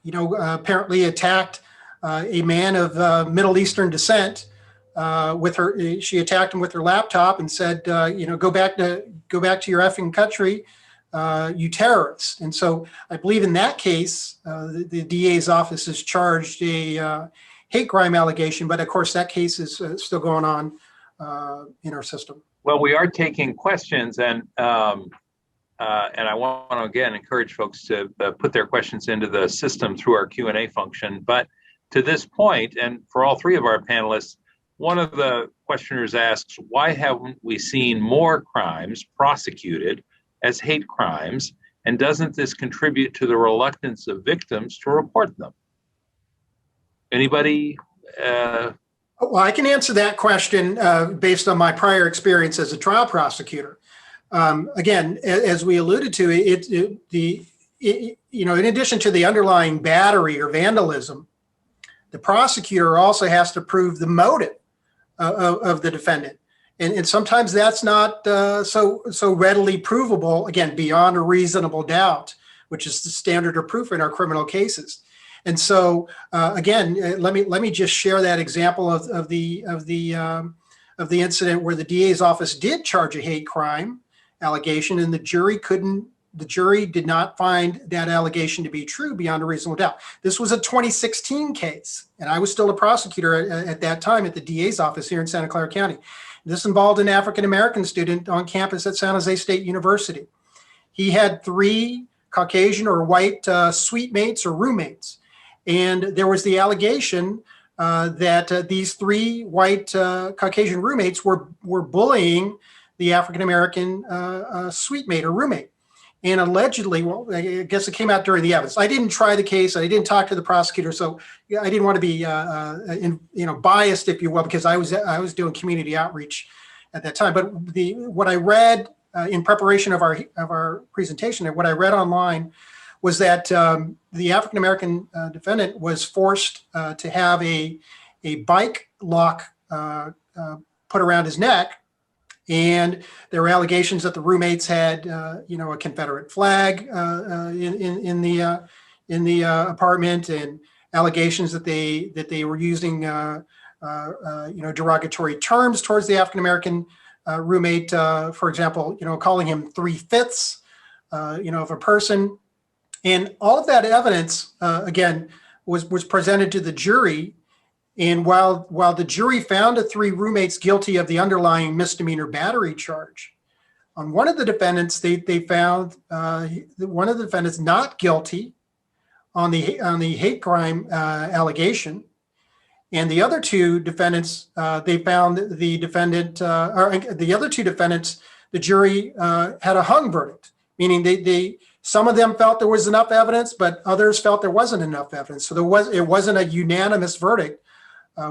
apparently attacked a man of Middle Eastern descent. She attacked him with her laptop and said, go back to your effing country, you terrorists. And so I believe in that case, the DA's office has charged a hate crime allegation, but of course that case is still going on in our system. Well, we are taking questions, and I want to again encourage folks to put their questions into the system through our Q&A function. But to this point, and for all 3 of our panelists, one of the questioners asks, why haven't we seen more crimes prosecuted as hate crimes, and doesn't this contribute to the reluctance of victims to report them? Anybody? Well, I can answer that question based on my prior experience as a trial prosecutor. Again, as we alluded to, in addition to the underlying battery or vandalism, the prosecutor also has to prove the motive of the defendant. And sometimes that's not so readily provable, again, beyond a reasonable doubt, which is the standard of proof in our criminal cases. And so, again, let me just share that example of the incident where the DA's office did charge a hate crime allegation, and the jury did not find that allegation to be true beyond a reasonable doubt. This was a 2016 case, and I was still a prosecutor at that time at the DA's office here in Santa Clara County. This involved an African-American student on campus at San Jose State University. He had 3 Caucasian or white suite mates or roommates. And there was the allegation that these three white Caucasian roommates were bullying the African-American suite mate or roommate. And allegedly, well, I guess it came out during the evidence. I didn't try the case. I didn't talk to the prosecutor, so I didn't want to be, biased, if you will, because I was doing community outreach at that time. But what I read in preparation of our presentation, and what I read online, was that the African American defendant was forced to have a bike lock put around his neck. And there were allegations that the roommates had, a Confederate flag in the apartment, and allegations that they were using, derogatory terms towards the African American roommate. For example, calling him 3/5, of a person, and all of that evidence again was presented to the jury. And while the jury found the three roommates guilty of the underlying misdemeanor battery charge, on one of the defendants, they found one of the defendants not guilty on the hate crime allegation, and the other two defendants, they found the defendant or the other two defendants, the jury had a hung verdict, meaning they some of them felt there was enough evidence, but others felt there wasn't enough evidence. So it wasn't a unanimous verdict,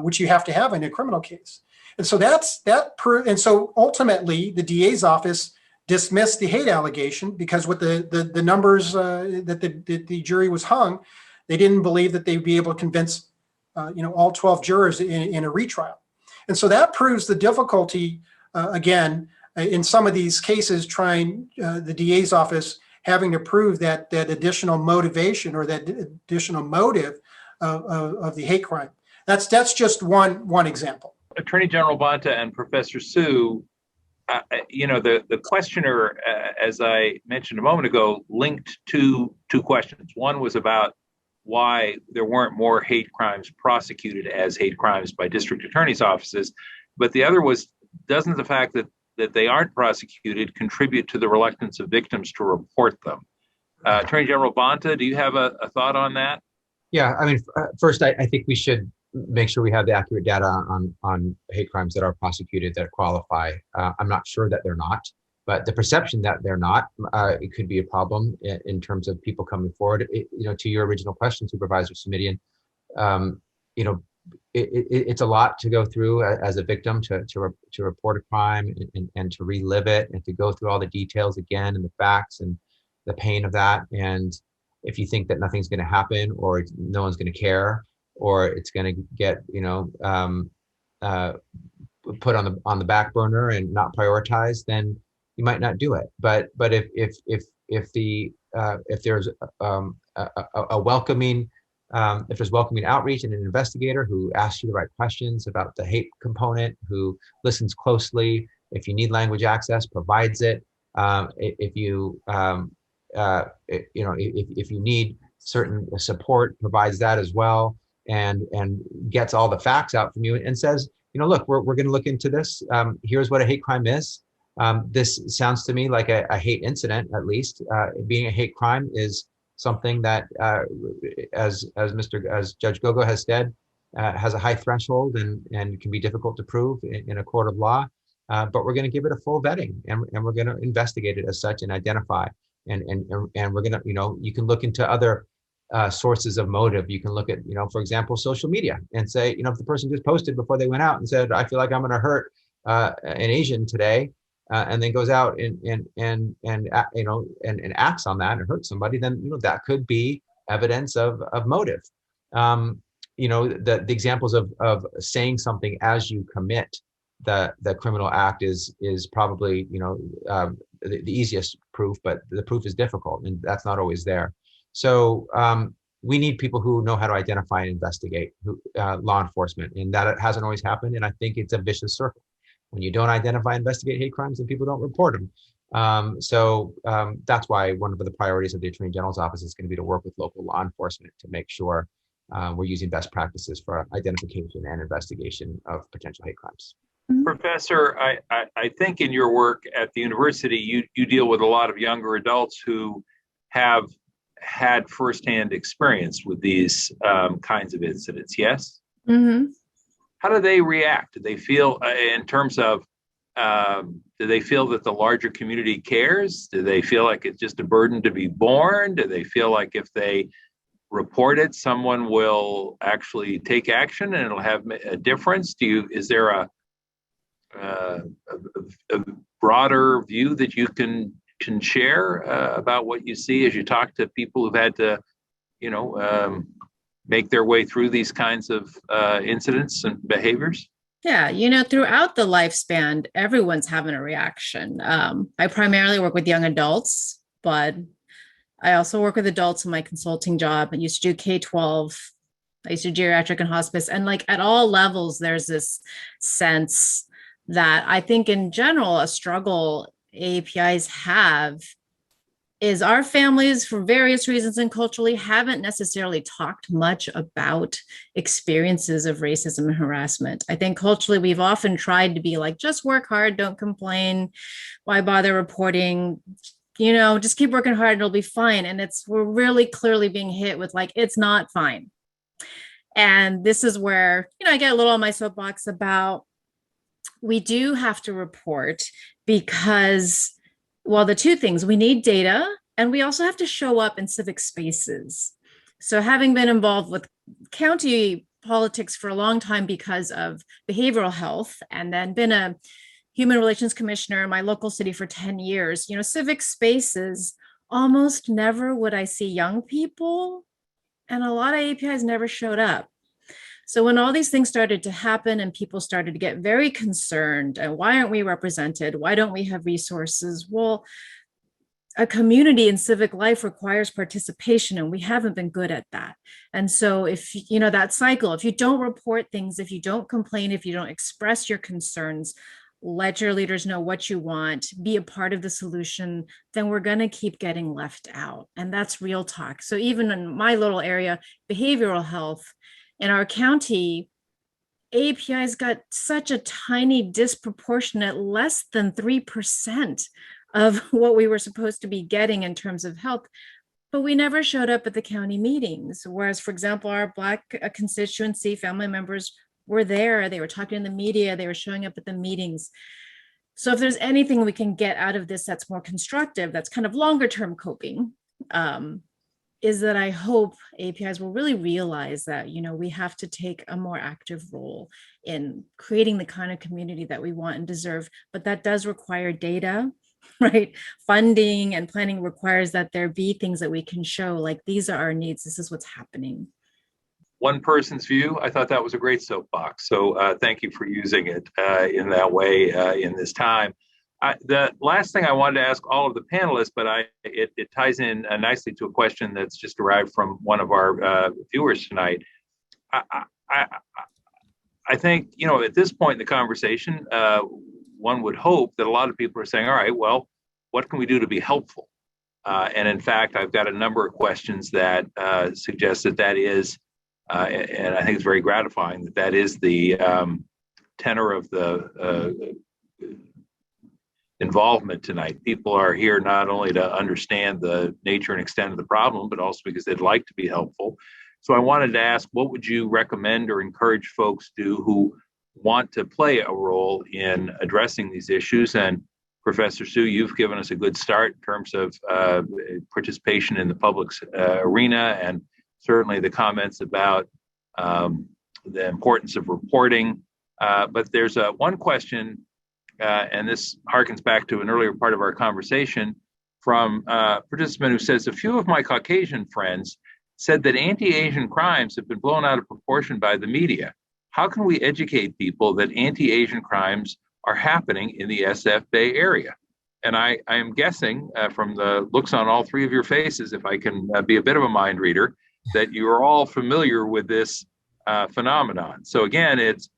which you have to have in a criminal case. And so and so ultimately the DA's office dismissed the hate allegation because with the numbers that the jury was hung, they didn't believe that they'd be able to convince all 12 jurors in a retrial. And so that proves the difficulty, again, in some of these cases, trying the DA's office having to prove that additional motivation or that additional motive of the hate crime. That's just one example. Attorney General Bonta and Professor Sue, the questioner, as I mentioned a moment ago, linked two questions. One was about why there weren't more hate crimes prosecuted as hate crimes by district attorneys' offices, but the other was, doesn't the fact that they aren't prosecuted contribute to the reluctance of victims to report them? Attorney General Bonta, do you have a thought on that? Yeah, I mean, first, I think we should make sure we have the accurate data on hate crimes that are prosecuted that qualify. I'm not sure that they're not, but the perception that they're not, it could be a problem in terms of people coming forward. To your original question, Supervisor Simitian, it's a lot to go through as a victim to report a crime and to relive it and to go through all the details again and the facts and the pain of that. And if you think that nothing's going to happen or no one's going to care or it's going to get put on the back burner and not prioritized, then you might not do it. But if there's a welcoming if there's welcoming outreach and an investigator who asks you the right questions about the hate component, who listens closely, if you need language access, provides it. If you need certain support, provides that as well, and gets all the facts out from you and says, look, we're going to look into this. Here's what a hate crime is. This sounds to me like a hate incident, at least. Being a hate crime is something that, as Judge Gogo has said, has a high threshold and can be difficult to prove in a court of law. But we're going to give it a full vetting, and we're going to investigate it as such and identify. And we're going to, you can look into other sources of motive. You can look at, for example, social media and say, if the person just posted before they went out and said, I feel like I'm going to hurt an Asian today, and then goes out and acts on that and hurts somebody, then that could be evidence of motive. The examples of saying something as you commit the criminal act is probably the easiest proof, but the proof is difficult, and that's not always there. So we need people who know how to identify and investigate, law enforcement, and that hasn't always happened. And I think it's a vicious circle. When you don't identify and investigate hate crimes, then people don't report them. So that's why one of the priorities of the Attorney General's office is going to be to work with local law enforcement to make sure we're using best practices for identification and investigation of potential hate crimes. Professor, I think in your work at the university, you deal with a lot of younger adults who have had firsthand experience with these kinds of incidents. Yes. Mm-hmm. How do they react? Do they feel, in terms of, do they feel that the larger community cares? Do they feel like it's just a burden to be borne? Do they feel like if they report it, someone will actually take action and it'll have a difference? Is there a broader view that you can share about what you see as you talk to people who've had to, make their way through these kinds of incidents and behaviors? Yeah, throughout the lifespan, everyone's having a reaction. I primarily work with young adults, but I also work with adults in my consulting job. I used to do K-12. I used to do geriatric and hospice. And like at all levels, there's this sense that I think in general, a struggle AAPIs have is our families, for various reasons and culturally, haven't necessarily talked much about experiences of racism and harassment. I think culturally, we've often tried to be like, just work hard, don't complain, why bother reporting, just keep working hard and it'll be fine. And we're really clearly being hit with like, it's not fine. And this is where, I get a little on my soapbox about, we do have to report because, well, the two things, we need data and we also have to show up in civic spaces. So having been involved with county politics for a long time because of behavioral health, and then been a human relations commissioner in my local city for 10 years, civic spaces, almost never would I see young people, and a lot of APIs never showed up. So when all these things started to happen and people started to get very concerned, and why aren't we represented? Why don't we have resources? Well, a community in civic life requires participation, and we haven't been good at that. And so if, that cycle, if you don't report things, if you don't complain, if you don't express your concerns, let your leaders know what you want, be a part of the solution, then we're going to keep getting left out. And that's real talk. So even in my little area, behavioral health, in our county, API's got such a tiny, disproportionate, less than 3% of what we were supposed to be getting in terms of health, but we never showed up at the county meetings. Whereas, for example, our Black constituency family members were there, they were talking in the media, they were showing up at the meetings. So if there's anything we can get out of this that's more constructive, that's kind of longer term coping, is that I hope APIs will really realize that, we have to take a more active role in creating the kind of community that we want and deserve. But that does require data, right? Funding and planning requires that there be things that we can show, like these are our needs, this is what's happening. One person's view, I thought that was a great soapbox. So thank you for using it in that way in this time. The last thing I wanted to ask all of the panelists, but it ties in nicely to a question that's just arrived from one of our viewers tonight. I think, at this point in the conversation, one would hope that a lot of people are saying, all right, well, what can we do to be helpful? And in fact, I've got a number of questions that suggest that is, and I think it's very gratifying that is the tenor of the involvement tonight. People are here not only to understand the nature and extent of the problem, but also because they'd like to be helpful. So I wanted to ask, what would you recommend or encourage folks to who want to play a role in addressing these issues? And Professor Sue, you've given us a good start in terms of participation in the public arena, and certainly the comments about the importance of reporting. But there's one question, and this harkens back to an earlier part of our conversation, from a participant who says, a few of my Caucasian friends said that anti-Asian crimes have been blown out of proportion by the media. How can we educate people that anti-Asian crimes are happening in the SF Bay Area? And I am guessing from the looks on all three of your faces, if I can be a bit of a mind reader, that you're all familiar with this phenomenon. So again, it's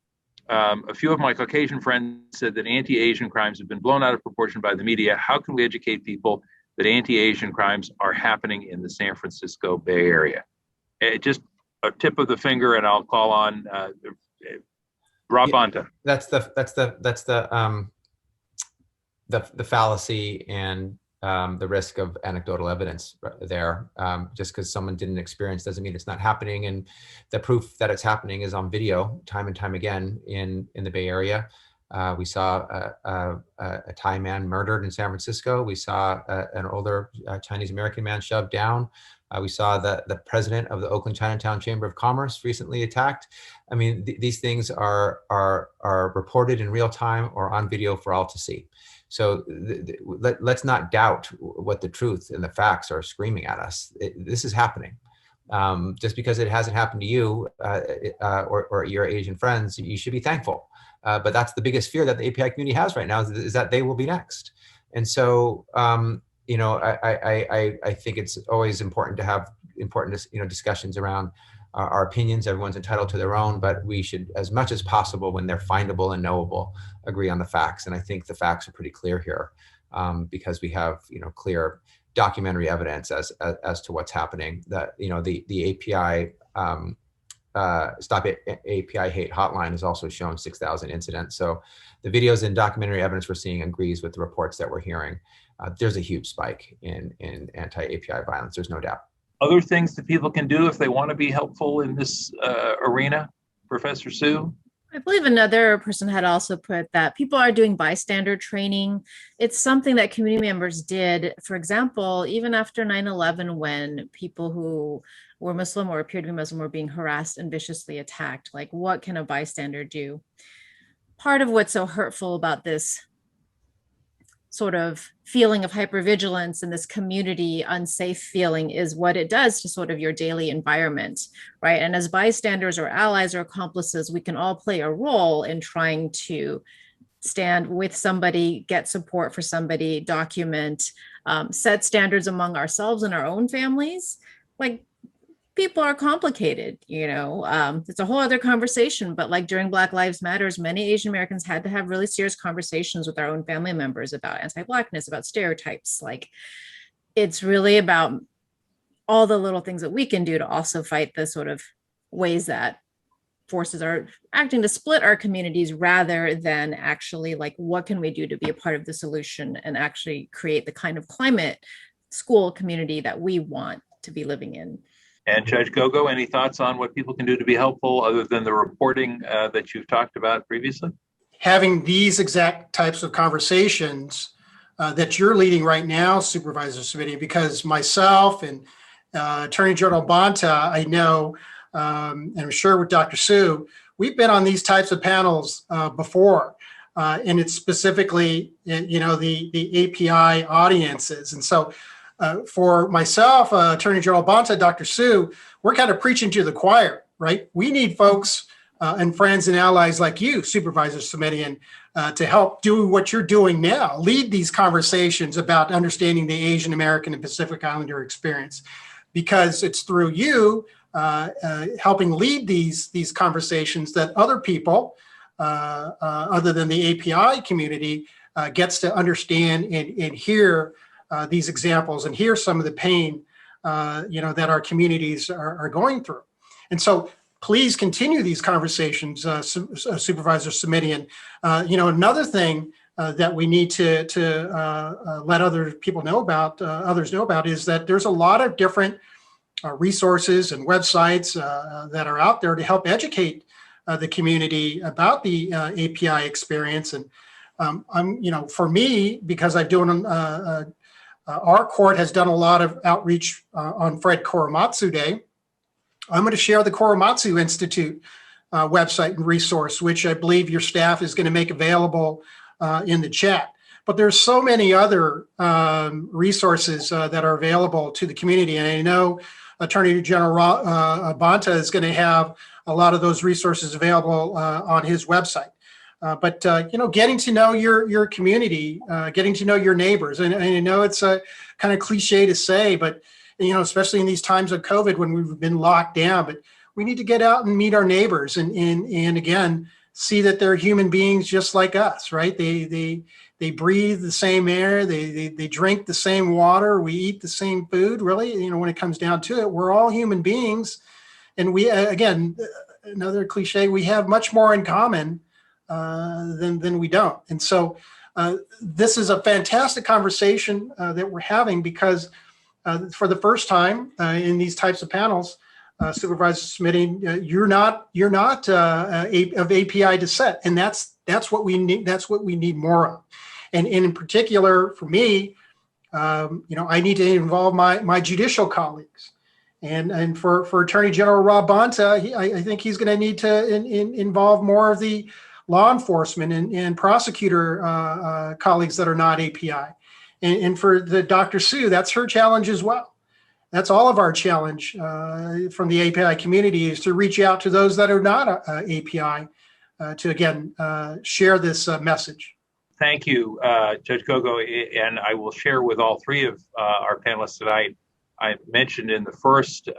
a few of my Caucasian friends said that anti-Asian crimes have been blown out of proportion by the media. How can we educate people that anti-Asian crimes are happening in the San Francisco Bay Area? Just a tip of the finger, and I'll call on Rob Bonta. That's the fallacy and the risk of anecdotal evidence there. Just because someone didn't experience doesn't mean it's not happening. And the proof that it's happening is on video time and time again in the Bay Area. We saw a Thai man murdered in San Francisco. We saw an older Chinese American man shoved down. We saw the president of the Oakland Chinatown Chamber of Commerce recently attacked. I mean, these things are reported in real time or on video for all to see. So let's not doubt what the truth and the facts are screaming at us. This is happening. Just because it hasn't happened to you or your Asian friends, you should be thankful. But that's the biggest fear that the API community has right now is that they will be next. And so, you know, I think it's always important to have discussions around our opinions. Everyone's entitled to their own, but we should, as much as possible, when they're findable and knowable, agree on the facts. And I think the facts are pretty clear here because we have, clear documentary evidence as to what's happening. That, the API Stop API Hate Hotline has also shown 6,000 incidents. So the videos and documentary evidence we're seeing agrees with the reports that we're hearing. There's a huge spike in anti-API violence. There's no doubt. Other things that people can do if they want to be helpful in this arena, Professor Sue? I believe another person had also put that people are doing bystander training. It's something that community members did, for example, even after 9/11, when people who were Muslim or appeared to be Muslim were being harassed and viciously attacked. Like, what can a bystander do? Part of what's so hurtful about this sort of feeling of hypervigilance and this community unsafe feeling is what it does to sort of your daily environment, right? And as bystanders or allies or accomplices, we can all play a role in trying to stand with somebody, get support for somebody, document, set standards among ourselves and our own families. Like, people are complicated, it's a whole other conversation, but like during Black Lives Matters, many Asian Americans had to have really serious conversations with our own family members about anti-Blackness, about stereotypes. Like, it's really about all the little things that we can do to also fight the sort of ways that forces are acting to split our communities, rather than actually like, what can we do to be a part of the solution and actually create the kind of climate, school community that we want to be living in. And Judge Gogo, any thoughts on what people can do to be helpful other than the reporting that you've talked about previously? Having these exact types of conversations that you're leading right now, Supervisor Simitian, because myself and Attorney General Bonta, I know, and I'm sure with Dr. Sue, we've been on these types of panels before, and it's specifically, the API audiences. And so for myself, Attorney General Bonta, Dr. Sue, we're kind of preaching to the choir, right? We need folks and friends and allies like you, Supervisor Simitian, to help do what you're doing now, lead these conversations about understanding the Asian American and Pacific Islander experience, because it's through you helping lead these conversations that other people, other than the API community, gets to understand and hear these examples and hear some of the pain, that our communities are going through. And so please continue these conversations, Supervisor Simitian. Another thing that we need to let other people know about, others know about, is that there's a lot of different resources and websites that are out there to help educate the community about the API experience. And for me, because I've done our court has done a lot of outreach on Fred Korematsu Day. I'm going to share the Korematsu Institute website and resource, which I believe your staff is going to make available in the chat. But there's so many other resources that are available to the community. And I know Attorney General Bonta is going to have a lot of those resources available on his website. But getting to know your community, getting to know your neighbors, and I know it's a kind of cliche to say, but especially in these times of COVID when we've been locked down, but we need to get out and meet our neighbors and again see that they're human beings just like us, right? They breathe the same air, they drink the same water, we eat the same food. Really, when it comes down to it, we're all human beings, and we again, another cliche, we have much more in common than we don't. And so This is a fantastic conversation that we're having because for the first time in these types of panels, Supervisor Simitian, you're not of API descent, and that's what we need. That's what we need more of, and in particular for me, I need to involve my judicial colleagues, and for Attorney General Rob Bonta, I think he's going to need to involve more of the law enforcement and prosecutor colleagues that are not API, and for the Dr. Sue, that's her challenge as well. That's all of our challenge from the API community is to reach out to those that are not API to, again, share this message. Thank you, Judge Gogo. And I will share with all three of our panelists tonight. I mentioned in the first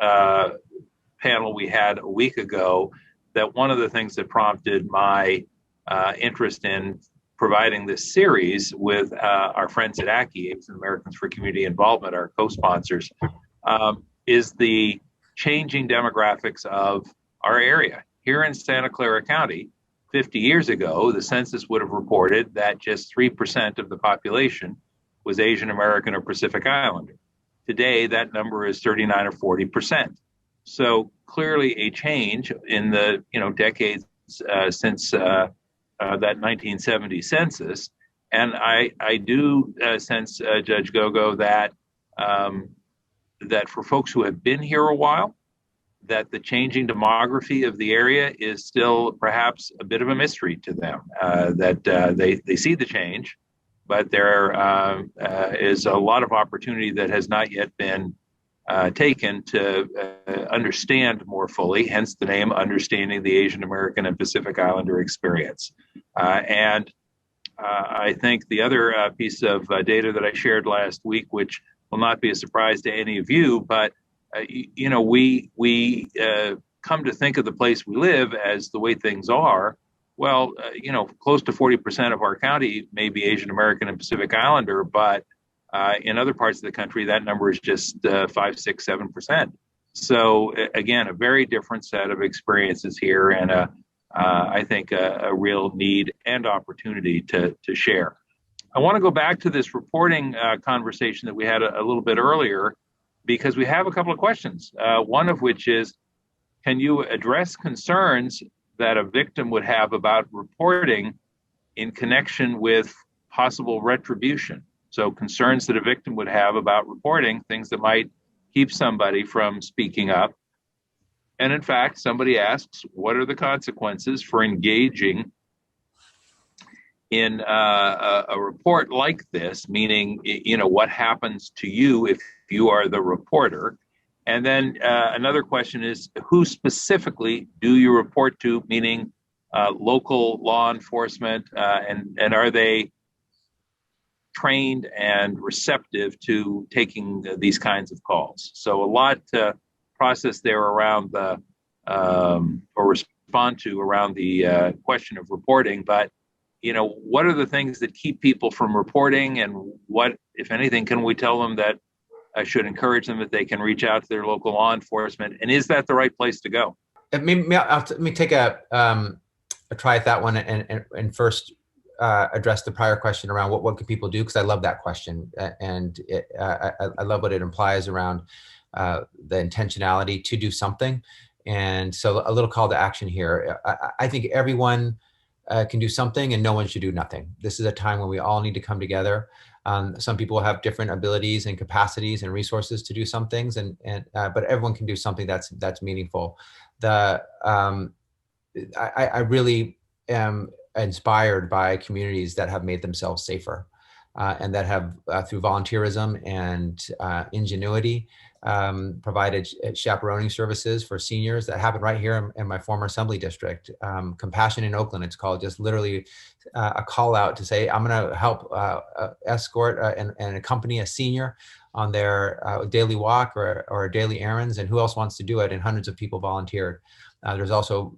panel we had a week ago that one of the things that prompted my interest in providing this series with our friends at AACI, Asian Americans for Community Involvement, our co-sponsors, is the changing demographics of our area. Here in Santa Clara County, 50 years ago, the census would have reported that just 3% of the population was Asian American or Pacific Islander. Today, that number is 39 or 40%. So clearly a change in the decades since that 1970 census. And I do sense, Judge Gogo, that that for folks who have been here a while, that the changing demography of the area is still perhaps a bit of a mystery to them, that they see the change, but there is a lot of opportunity that has not yet been taken to understand more fully, hence the name Understanding the Asian American and Pacific Islander Experience. And I think the other piece of data that I shared last week, which will not be a surprise to any of you, but we come to think of the place we live as the way things are. Well, close to 40% of our county may be Asian American and Pacific Islander, but in other parts of the country, that number is just 5, 6, 7%. So again, a very different set of experiences here, and I think a real need and opportunity to share. I want to go back to this reporting conversation that we had a little bit earlier, because we have a couple of questions. One of which is, can you address concerns that a victim would have about reporting in connection with possible retribution? So concerns that a victim would have about reporting, things that might keep somebody from speaking up. And in fact, somebody asks, what are the consequences for engaging in a report like this, meaning, what happens to you if you are the reporter? And then another question is, who specifically do you report to, meaning local law enforcement, and are they trained and receptive to taking these kinds of calls? So a lot to process there around the, or respond to around the question of reporting, but what are the things that keep people from reporting, and what, if anything, can we tell them that should encourage them that they can reach out to their local law enforcement? And is that the right place to go? Let me take a try at that one and first address the prior question around what can people do, because I love that question, and I love what it implies around the intentionality to do something. And so a little call to action here. I think everyone can do something, and no one should do nothing. This is a time when we all need to come together. Some people have different abilities and capacities and resources to do some things, but everyone can do something that's meaningful. I really am inspired by communities that have made themselves safer, and that have, through volunteerism and ingenuity, provided chaperoning services for seniors. That happened right here in my former assembly district. Compassion in Oakland, it's called, just literally a call out to say, I'm going to help escort and accompany a senior on their daily walk or daily errands, and who else wants to do it? And hundreds of people volunteered. There's also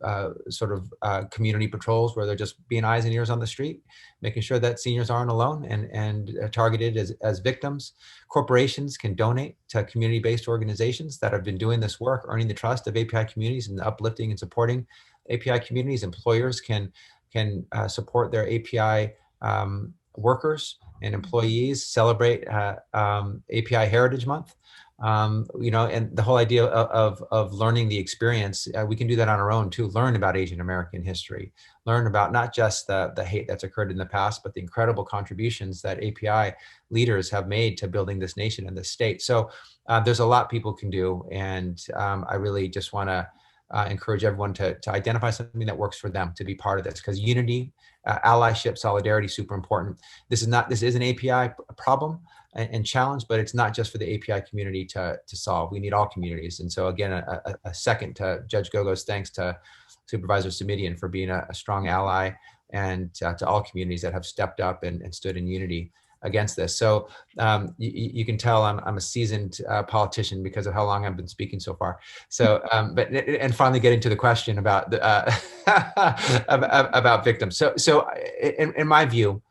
community patrols where they're just being eyes and ears on the street, making sure that seniors aren't alone and targeted as victims. Corporations can donate to community-based organizations that have been doing this work, earning the trust of API communities and uplifting and supporting API communities. Employers can support their API workers and employees celebrate API Heritage Month. And the whole idea of learning the experience, we can do that on our own too. Learn about Asian American history, learn about not just the hate that's occurred in the past, but the incredible contributions that API leaders have made to building this nation and this state. So there's a lot people can do. And I really just want to encourage everyone to identify something that works for them, to be part of this, because unity, allyship, solidarity, super important. This is an API problem and challenge, but it's not just for the API community to solve. We need all communities. And so again, a second to Judge Gogo's thanks to Supervisor Simitian for being a strong ally, and to all communities that have stepped up and stood in unity against this. So you can tell I'm a seasoned politician because of how long I've been speaking so far. So, and finally getting to the question about about victims. So in my view,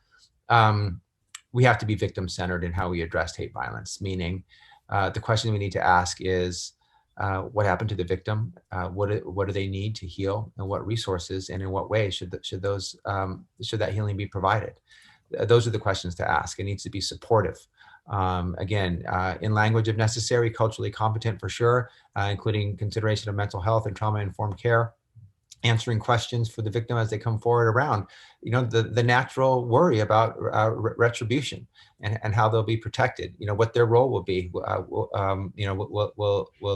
we have to be victim-centered in how we address hate violence. Meaning, the question we need to ask is, what happened to the victim? What do they need to heal, and what resources and in what ways should that healing be provided? Those are the questions to ask. It needs to be supportive. Again, in language if necessary, culturally competent for sure, including consideration of mental health and trauma-informed care, answering questions for the victim as they come forward around, the natural worry about retribution and how they'll be protected, what their role will be. Will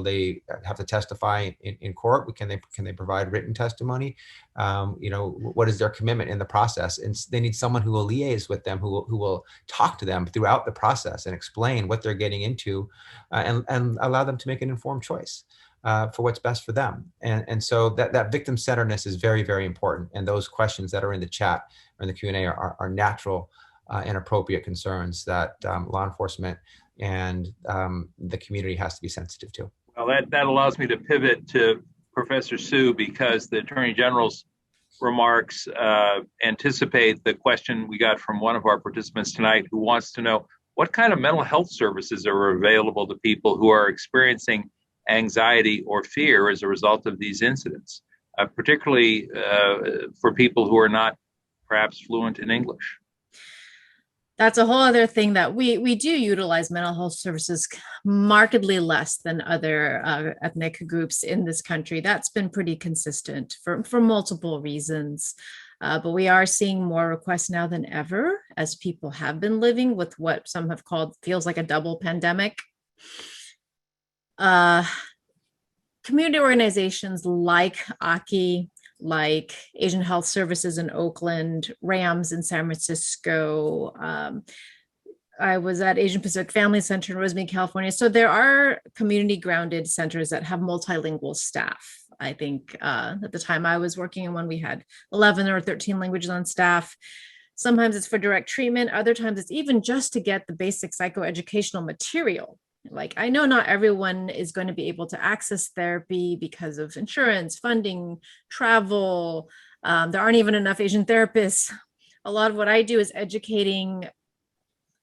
they have to testify in court? Can they provide written testimony? What is their commitment in the process? And they need someone who will liaise with them, who will talk to them throughout the process and explain what they're getting into, and allow them to make an informed choice for what's best for them. And so that victim-centeredness is very, very important. And those questions that are in the chat or in the Q&A are natural and appropriate concerns that law enforcement and the community has to be sensitive to. Well, that allows me to pivot to Professor Sue, because the Attorney General's remarks anticipate the question we got from one of our participants tonight, who wants to know what kind of mental health services are available to people who are experiencing anxiety or fear as a result of these incidents, particularly for people who are not perhaps fluent in English. That's a whole other thing, that we do utilize mental health services markedly less than other ethnic groups in this country. That's been pretty consistent for multiple reasons. But we are seeing more requests now than ever, as people have been living with what some have called feels like a double pandemic. Community organizations like AACI, like Asian Health Services in Oakland, RAMS in San Francisco. I was at Asian Pacific Family Center in Rosemead, California. So there are community grounded centers that have multilingual staff. I think at the time I was working in one, we had 11 or 13 languages on staff. Sometimes it's for direct treatment. Other times it's even just to get the basic psychoeducational material. Like, I know not everyone is going to be able to access therapy because of insurance, funding, travel. There aren't even enough Asian therapists. A lot of what I do is educating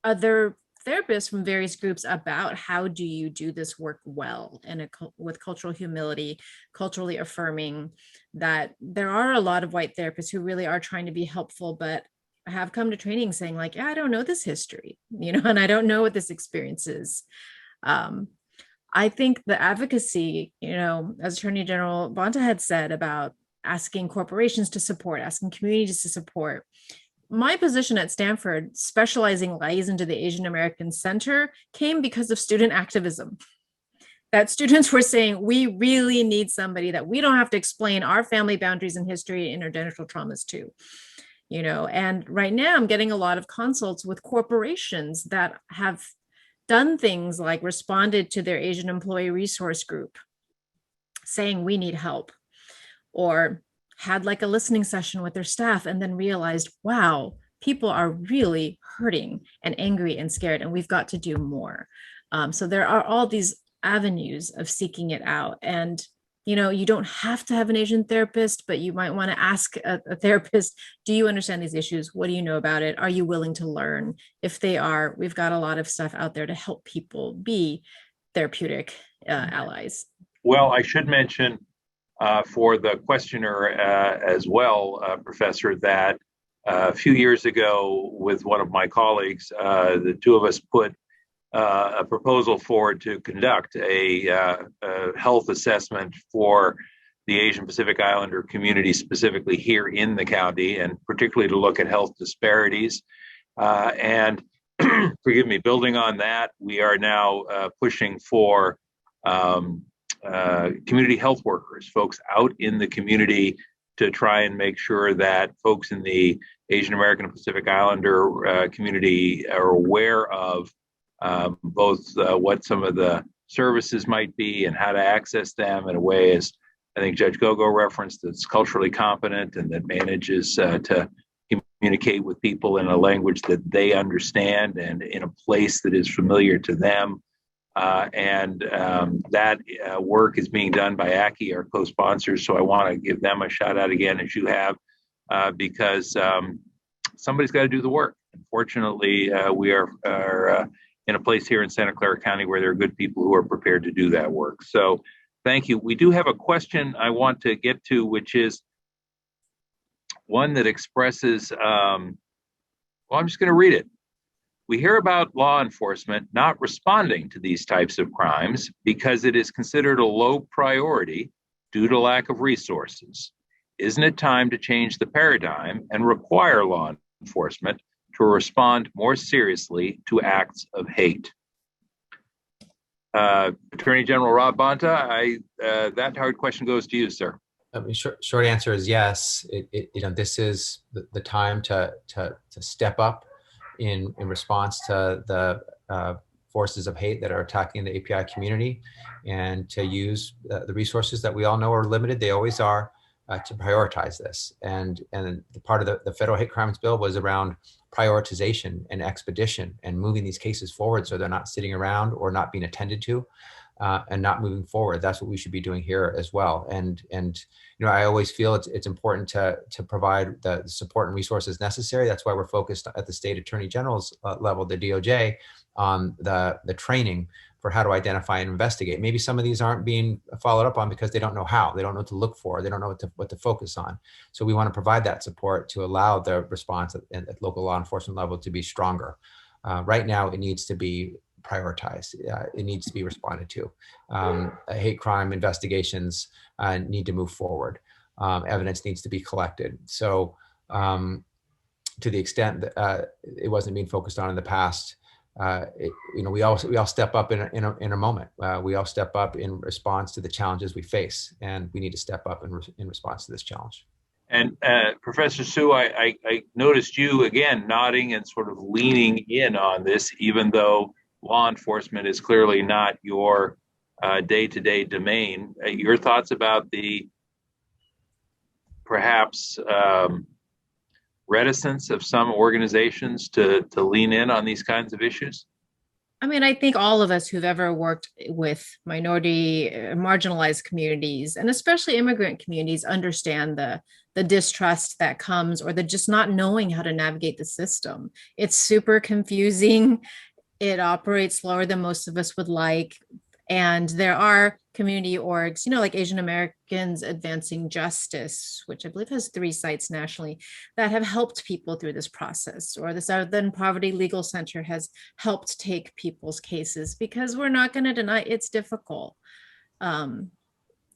other therapists from various groups about how do you do this work well, and with cultural humility, culturally affirming that there are a lot of white therapists who really are trying to be helpful, but have come to training saying like, yeah, I don't know this history, and I don't know what this experience is. I think the advocacy, as Attorney General Bonta had said about asking corporations to support, asking communities to support. My position at Stanford, specializing lies into the Asian American Center, came because of student activism. That students were saying, we really need somebody that we don't have to explain our family boundaries and history and intergenerational traumas to. And right now I'm getting a lot of consults with corporations that have done things like responded to their Asian employee resource group saying we need help, or had like a listening session with their staff and then realized, wow, people are really hurting and angry and scared, and we've got to do more. So there are all these avenues of seeking it out. And you don't have to have an Asian therapist, but you might want to ask a therapist, do you understand these issues? What do you know about it? Are you willing to learn? If they are, we've got a lot of stuff out there to help people be therapeutic allies. Well, I should mention for the questioner as well, Professor, that A few years ago, with one of my colleagues, the two of us put a proposal forward to conduct a health assessment for the Asian Pacific Islander community, specifically here in the county, and particularly to look at health disparities. And forgive me, building on that, we are now pushing for community health workers, folks out in the community, to try and make sure that folks in the Asian American and Pacific Islander community are aware of both what some of the services might be and how to access them in a way, as I think Judge Gogo referenced, that's culturally competent and that manages to communicate with people in a language that they understand and in a place that is familiar to them. That work is being done by AACI, our co-sponsors. So I want to give them a shout out again, as you have, because somebody's got to do the work. Unfortunately, we are in a place here in Santa Clara County where there are good people who are prepared to do that work. So thank you. We do have a question I want to get to, which is one that expresses, well, I'm just going to read it. We hear about law enforcement not responding to these types of crimes because it is considered a low priority due to lack of resources. Isn't it time to change the paradigm and require law enforcement to respond more seriously to acts of hate? Attorney General Rob Bonta, that hard question goes to you, sir. I mean, short answer is yes. This is the time to step up in response to the forces of hate that are attacking the API community, and to use the resources that we all know are limited. They always are, to prioritize this. And the part of the federal hate crimes bill was around prioritization and expedition and moving these cases forward so they're not sitting around or not being attended to, and not moving forward. That's what we should be doing here as well. And I always feel it's important to provide the support and resources necessary. That's why we're focused at the state attorney general's level, the DOJ, on the training for how to identify and investigate. Maybe some of these aren't being followed up on because they don't know how. They don't know what to look for. They don't know what to focus on. So we want to provide that support to allow the response at local law enforcement level to be stronger. Right now, it needs to be prioritized. It needs to be responded to. Hate crime investigations need to move forward. Evidence needs to be collected. So to the extent that it wasn't being focused on in the past, we all step up in a moment. We all step up in response to the challenges we face, and we need to step up in response to this challenge. And Professor Sue, I noticed you again nodding and sort of leaning in on this, even though law enforcement is clearly not your day-to-day domain. Your thoughts about the perhaps reticence of some organizations to lean in on these kinds of issues? I mean, I think all of us who've ever worked with minority, marginalized communities, and especially immigrant communities, understand the distrust that comes, or the just not knowing how to navigate the system. It's super confusing. It operates slower than most of us would like. And there are community orgs, like Asian Americans Advancing Justice, which I believe has 3 sites nationally, that have helped people through this process. Or the Southern Poverty Legal Center has helped take people's cases, because we're not going to deny it's difficult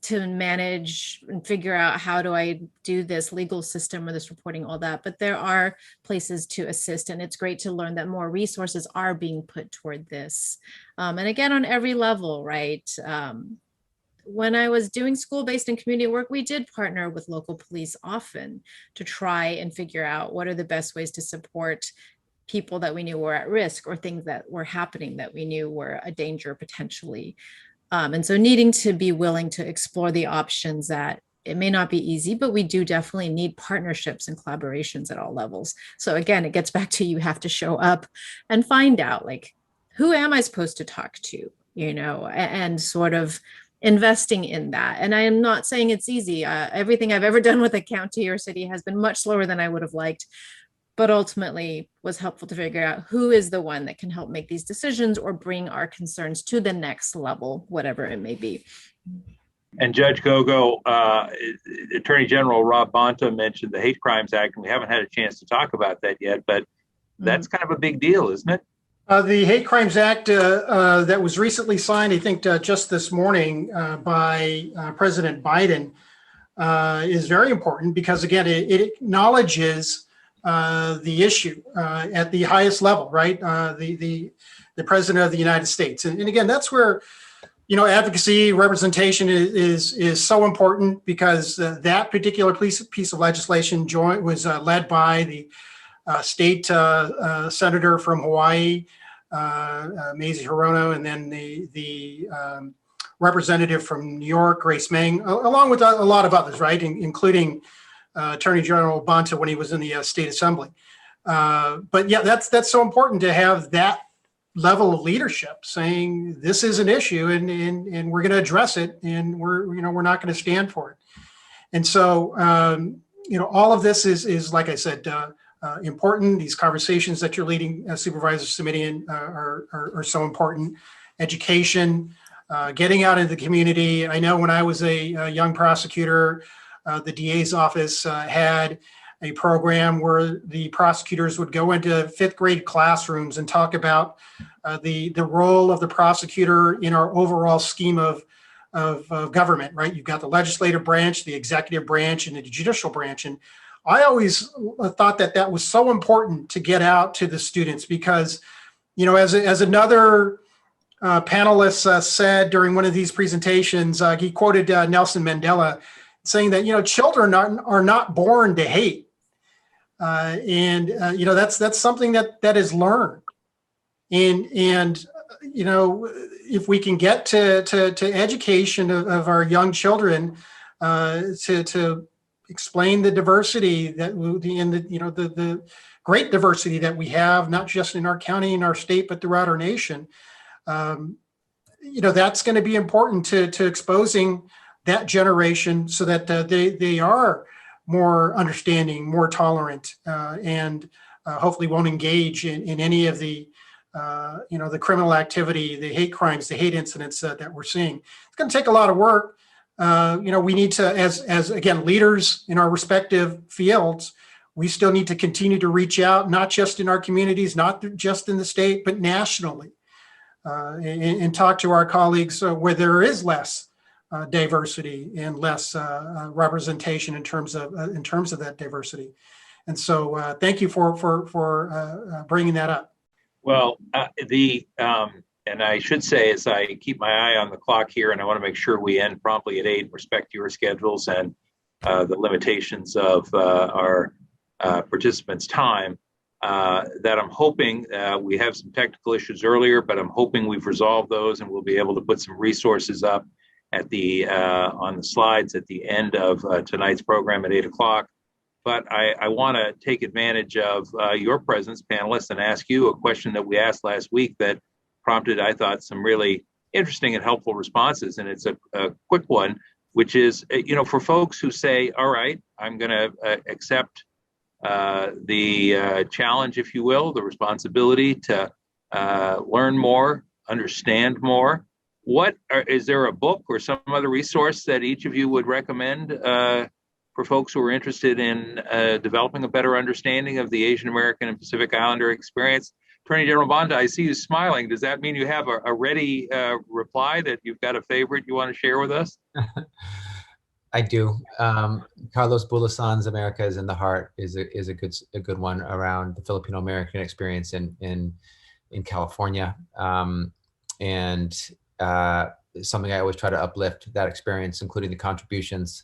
to manage and figure out, how do I do this legal system or this reporting, all that. But there are places to assist, and it's great to learn that more resources are being put toward this. And again, on every level, right? When I was doing school-based and community work, we did partner with local police often to try and figure out what are the best ways to support people that we knew were at risk, or things that were happening that we knew were a danger potentially. And so needing to be willing to explore the options, that it may not be easy, but we do definitely need partnerships and collaborations at all levels. So again, it gets back to, you have to show up and find out, who am I supposed to talk to, and sort of investing in that. And I am not saying it's easy. Everything I've ever done with a county or city has been much slower than I would have liked, but ultimately was helpful to figure out who is the one that can help make these decisions or bring our concerns to the next level, whatever it may be. And Judge Gogo, Attorney General Rob Bonta mentioned the Hate Crimes Act, and we haven't had a chance to talk about that yet, but that's kind of a big deal, isn't it? The Hate Crimes Act that was recently signed, I think just this morning by President Biden, is very important because, again, it acknowledges the issue at the highest level, right? The President of the United States. And again, that's where, advocacy, representation is so important because that particular piece of legislation was led by the state senator from Hawaii, Mazie Hirono, and then the representative from New York, Grace Meng, along with a lot of others, right, including Attorney General Bonta when he was in the State Assembly. But yeah, that's so important to have that level of leadership saying this is an issue and we're going to address it and we're not going to stand for it. And so all of this is like I said, important. These conversations that you're leading, Supervisor Simitian, are so important. Education, getting out into the community. I know when I was a young prosecutor, the DA's office had a program where the prosecutors would go into fifth grade classrooms and talk about the role of the prosecutor in our overall scheme of government, right? You've got the legislative branch, the executive branch, and the judicial branch. And I always thought that was so important to get out to the students because, as another panelist said during one of these presentations, he quoted Nelson Mandela saying that, children are not born to hate. That's something that is learned. And if we can get to education of our young children, to explain the diversity the great diversity that we have, not just in our county and our state, but throughout our nation, that's going to be important to exposing that generation so that they are more understanding, more tolerant, and hopefully won't engage in any of the criminal activity, the hate crimes, the hate incidents that we're seeing. It's going to take a lot of work. We need to, as again, leaders in our respective fields, we still need to continue to reach out, not just in our communities, not just in the state, but nationally, and talk to our colleagues where there is less diversity and less representation in terms of that diversity. And so, thank you for bringing that up. Well, and I should say, as I keep my eye on the clock here, and I want to make sure we end promptly at 8, respect your schedules and the limitations of our participants' time, that I'm hoping we have some technical issues earlier, but I'm hoping we've resolved those and we'll be able to put some resources up at on the slides at the end of tonight's program at 8 o'clock. But I want to take advantage of your presence, panelists, and ask you a question that we asked last week that prompted, I thought, some really interesting and helpful responses. And it's a quick one, which is, for folks who say, all right, I'm going to accept the challenge, if you will, the responsibility to learn more, understand more. Is there a book or some other resource that each of you would recommend for folks who are interested in developing a better understanding of the Asian American and Pacific Islander experience? Attorney General Bonta, I see you smiling. Does that mean you have a ready reply, that you've got a favorite you want to share with us? I do. Carlos Bulasan's "America is in the Heart" is a good one around the Filipino American experience in California, and something I always try to uplift that experience, including the contributions,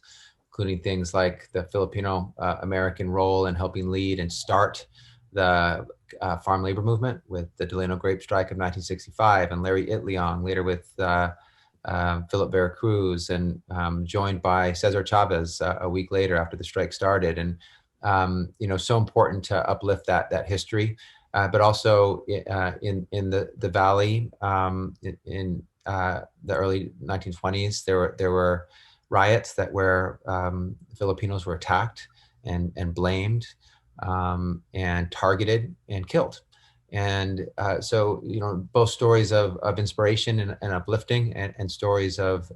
including things like the Filipino American role in helping lead and start the farm labor movement with the Delano Grape Strike of 1965, and Larry Itliong later with Philip Veracruz, and joined by Cesar Chavez a week later after the strike started. And so important to uplift that history, but also in the Valley in the early 1920s, there were riots where Filipinos were attacked and blamed and targeted and killed. And so, both stories of inspiration and uplifting, and stories of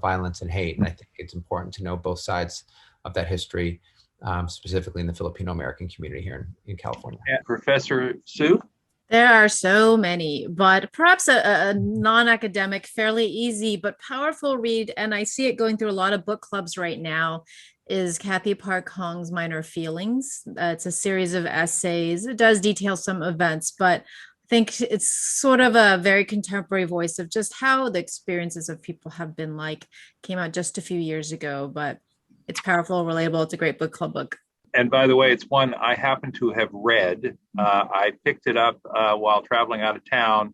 violence and hate. And I think it's important to know both sides of that history, specifically in the Filipino American community here in California. And Professor Sue? There are so many, but perhaps a non-academic, fairly easy but powerful read, and I see it going through a lot of book clubs right now, is Kathy Park Hong's Minor Feelings. It's a series of essays. It does detail some events, but I think it's sort of a very contemporary voice of just how the experiences of people have been like. Came out just a few years ago, but it's powerful, relatable. It's a great book club book. And by the way, it's one I happen to have read. I picked it up while traveling out of town,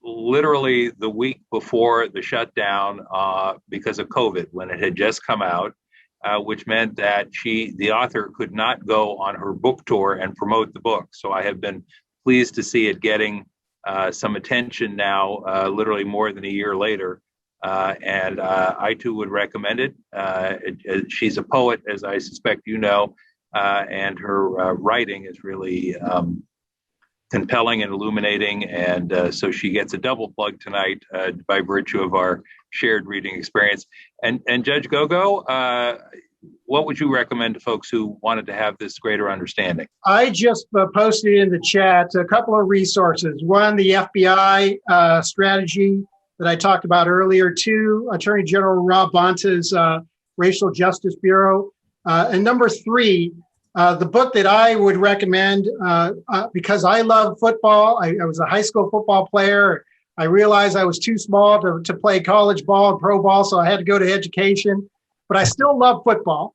literally the week before the shutdown because of COVID, when it had just come out, which meant that the author, could not go on her book tour and promote the book. So I have been pleased to see it getting some attention now, literally more than a year later. And I too would recommend it. She's a poet, as I suspect you know. And her writing is really compelling and illuminating. And so she gets a double plug tonight by virtue of our shared reading experience. And Judge Gogo, what would you recommend to folks who wanted to have this greater understanding? I just posted in the chat a couple of resources. One, the FBI strategy that I talked about earlier. Two, Attorney General Rob Bonta's Racial Justice Bureau. And number three, the book that I would recommend, because I love football. I was a high school football player. I realized I was too small to play college ball and pro ball, so I had to go to education. But I still love football.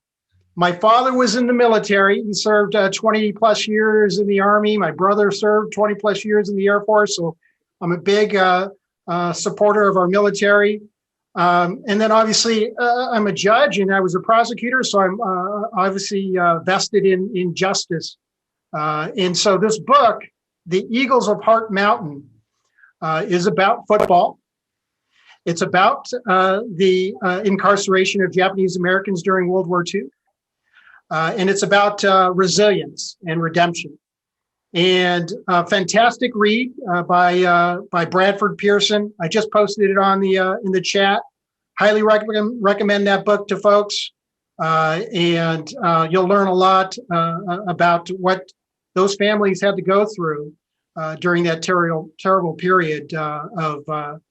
My father was in the military. He served 20 plus years in the Army. My brother served 20 plus years in the Air Force. So I'm a big supporter of our military. And then obviously I'm a judge and I was a prosecutor, so I'm obviously vested in justice. And so this book, The Eagles of Heart Mountain, is about football. It's about the incarceration of Japanese Americans during World War II. And it's about resilience and redemption. And a fantastic read by Bradford Pearson. I just posted it on the in the chat. Highly recommend that book to folks, and you'll learn a lot about what those families had to go through during that terrible period of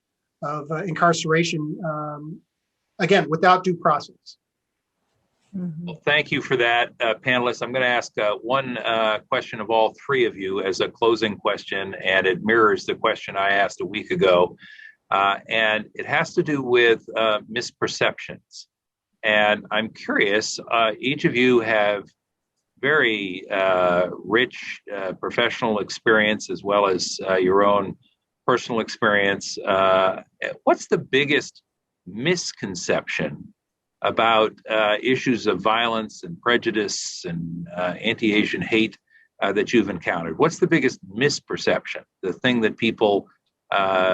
incarceration. Again, without due process. Well, thank you for that, panelists. I'm going to ask one question of all three of you as a closing question, and it mirrors the question I asked a week ago. And it has to do with misperceptions. And I'm curious, each of you have very rich professional experience as well as your own personal experience. What's the biggest misconception about issues of violence and prejudice and anti-Asian hate that you've encountered? What's the biggest misperception, the thing that people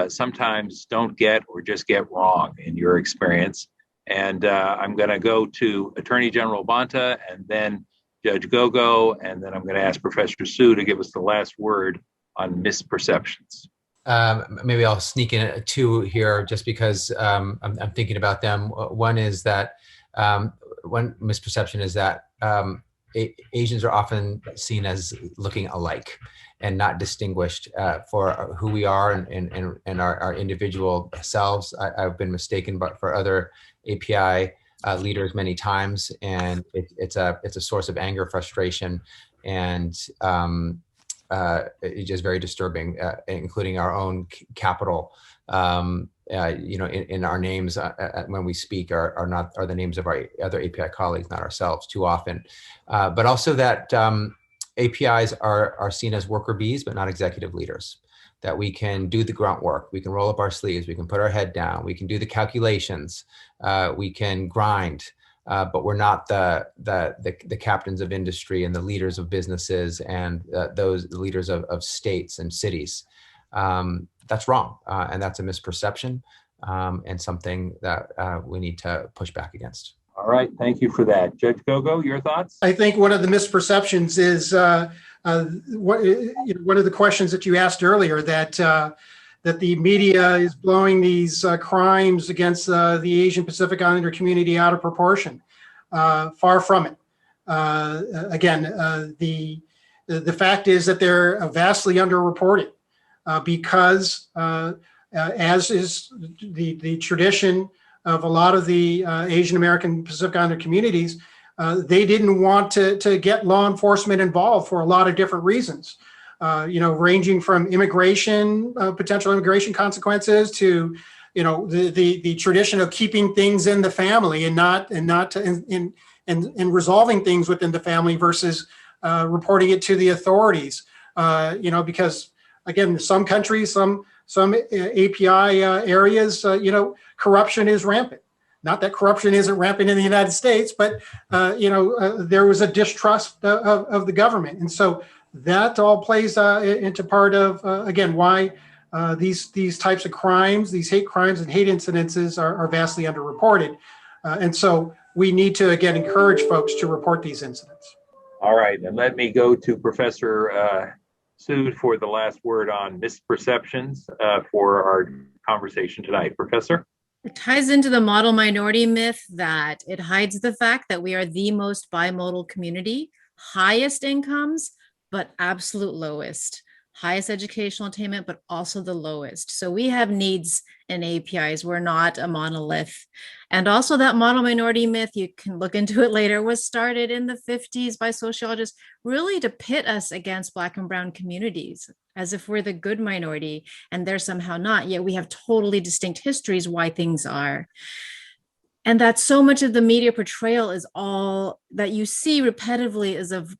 sometimes don't get or just get wrong in your experience? And I'm going to go to Attorney General Bonta and then Judge Gogo, and then I'm going to ask Professor Sue to give us the last word on misperceptions. Maybe I'll sneak in two here just because I'm thinking about them. One is that one misperception is that Asians are often seen as looking alike and not distinguished for who we are and our individual selves. I've been mistaken for other API leaders many times, and it's a source of anger, frustration, and it's just very disturbing, including our own capital. In our names when we speak are the names of our other API colleagues, not ourselves, too often. But also that APIs are seen as worker bees, but not executive leaders. That we can do the grunt work, we can roll up our sleeves, we can put our head down, we can do the calculations, we can grind. But we're not the captains of industry and the leaders of businesses and those leaders of states and cities. That's wrong, and that's a misperception, and something that we need to push back against. All right, thank you for that. Judge Gogo, your thoughts? I think one of the misperceptions is one of the questions that you asked earlier, that the media is blowing these crimes against the Asian Pacific Islander community out of proportion. Far from it. Again, the fact is that they're vastly underreported because, as is the tradition of a lot of the Asian American Pacific Islander communities, they didn't want to get law enforcement involved for a lot of different reasons. Ranging from immigration, potential immigration consequences to, the tradition of keeping things in the family and resolving things within the family versus reporting it to the authorities. Because again, in some countries, some API areas, corruption is rampant. Not that corruption isn't rampant in the United States, but there was a distrust of the government, and so that all plays into part of again why these types of crimes, these hate crimes and hate incidences are vastly underreported, and so we need to again encourage folks to report these incidents. All right, and let me go to Professor Sue for the last word on misperceptions for our conversation tonight. Professor? It ties into the model minority myth that it hides the fact that we are the most bimodal community, highest incomes, but absolute lowest, highest educational attainment, but also the lowest. So we have needs and APIs. We're not a monolith. And also that model minority myth, you can look into it later, was started in the 50s by sociologists, really to pit us against Black and Brown communities, as if we're the good minority and they're somehow not, yet we have totally distinct histories why things are. And that so much of the media portrayal is all that you see repetitively is of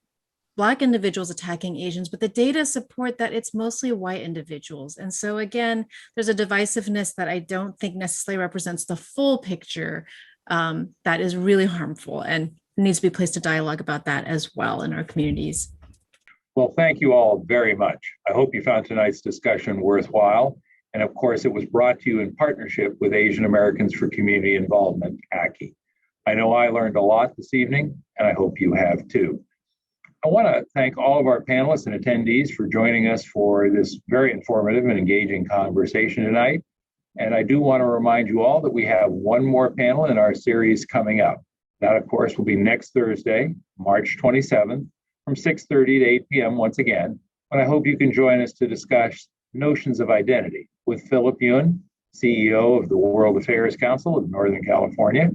Black individuals attacking Asians, but the data support that it's mostly white individuals. And so again, there's a divisiveness that I don't think necessarily represents the full picture that is really harmful, and needs to be placed to dialogue about that as well in our communities. Well, thank you all very much. I hope you found tonight's discussion worthwhile. And of course, it was brought to you in partnership with Asian Americans for Community Involvement, AACI. I know I learned a lot this evening, and I hope you have too. I want to thank all of our panelists and attendees for joining us for this very informative and engaging conversation tonight. And I do want to remind you all that we have one more panel in our series coming up. That, of course, will be next Thursday, March 27th, from 6:30 to 8 p.m. once again. And I hope you can join us to discuss notions of identity with Philip Yun, CEO of the World Affairs Council of Northern California,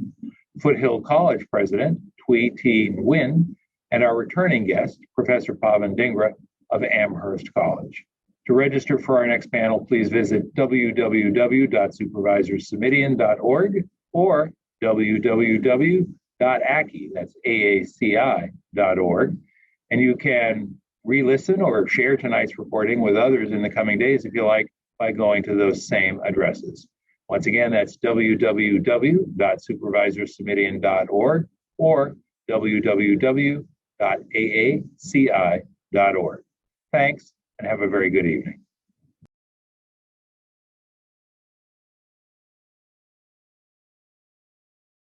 Foothill College President, Thuy Thi Nguyen, and our returning guest, Professor Pavan Dhingra of Amherst College. To register for our next panel, please visit www.supervisorsubmidian.org or www.AACI, that's AACI.org. And you can re-listen or share tonight's reporting with others in the coming days, if you like, by going to those same addresses. Once again, that's www.supervisorsubmidian.org or www.AACI.org. Thanks, and have a very good evening.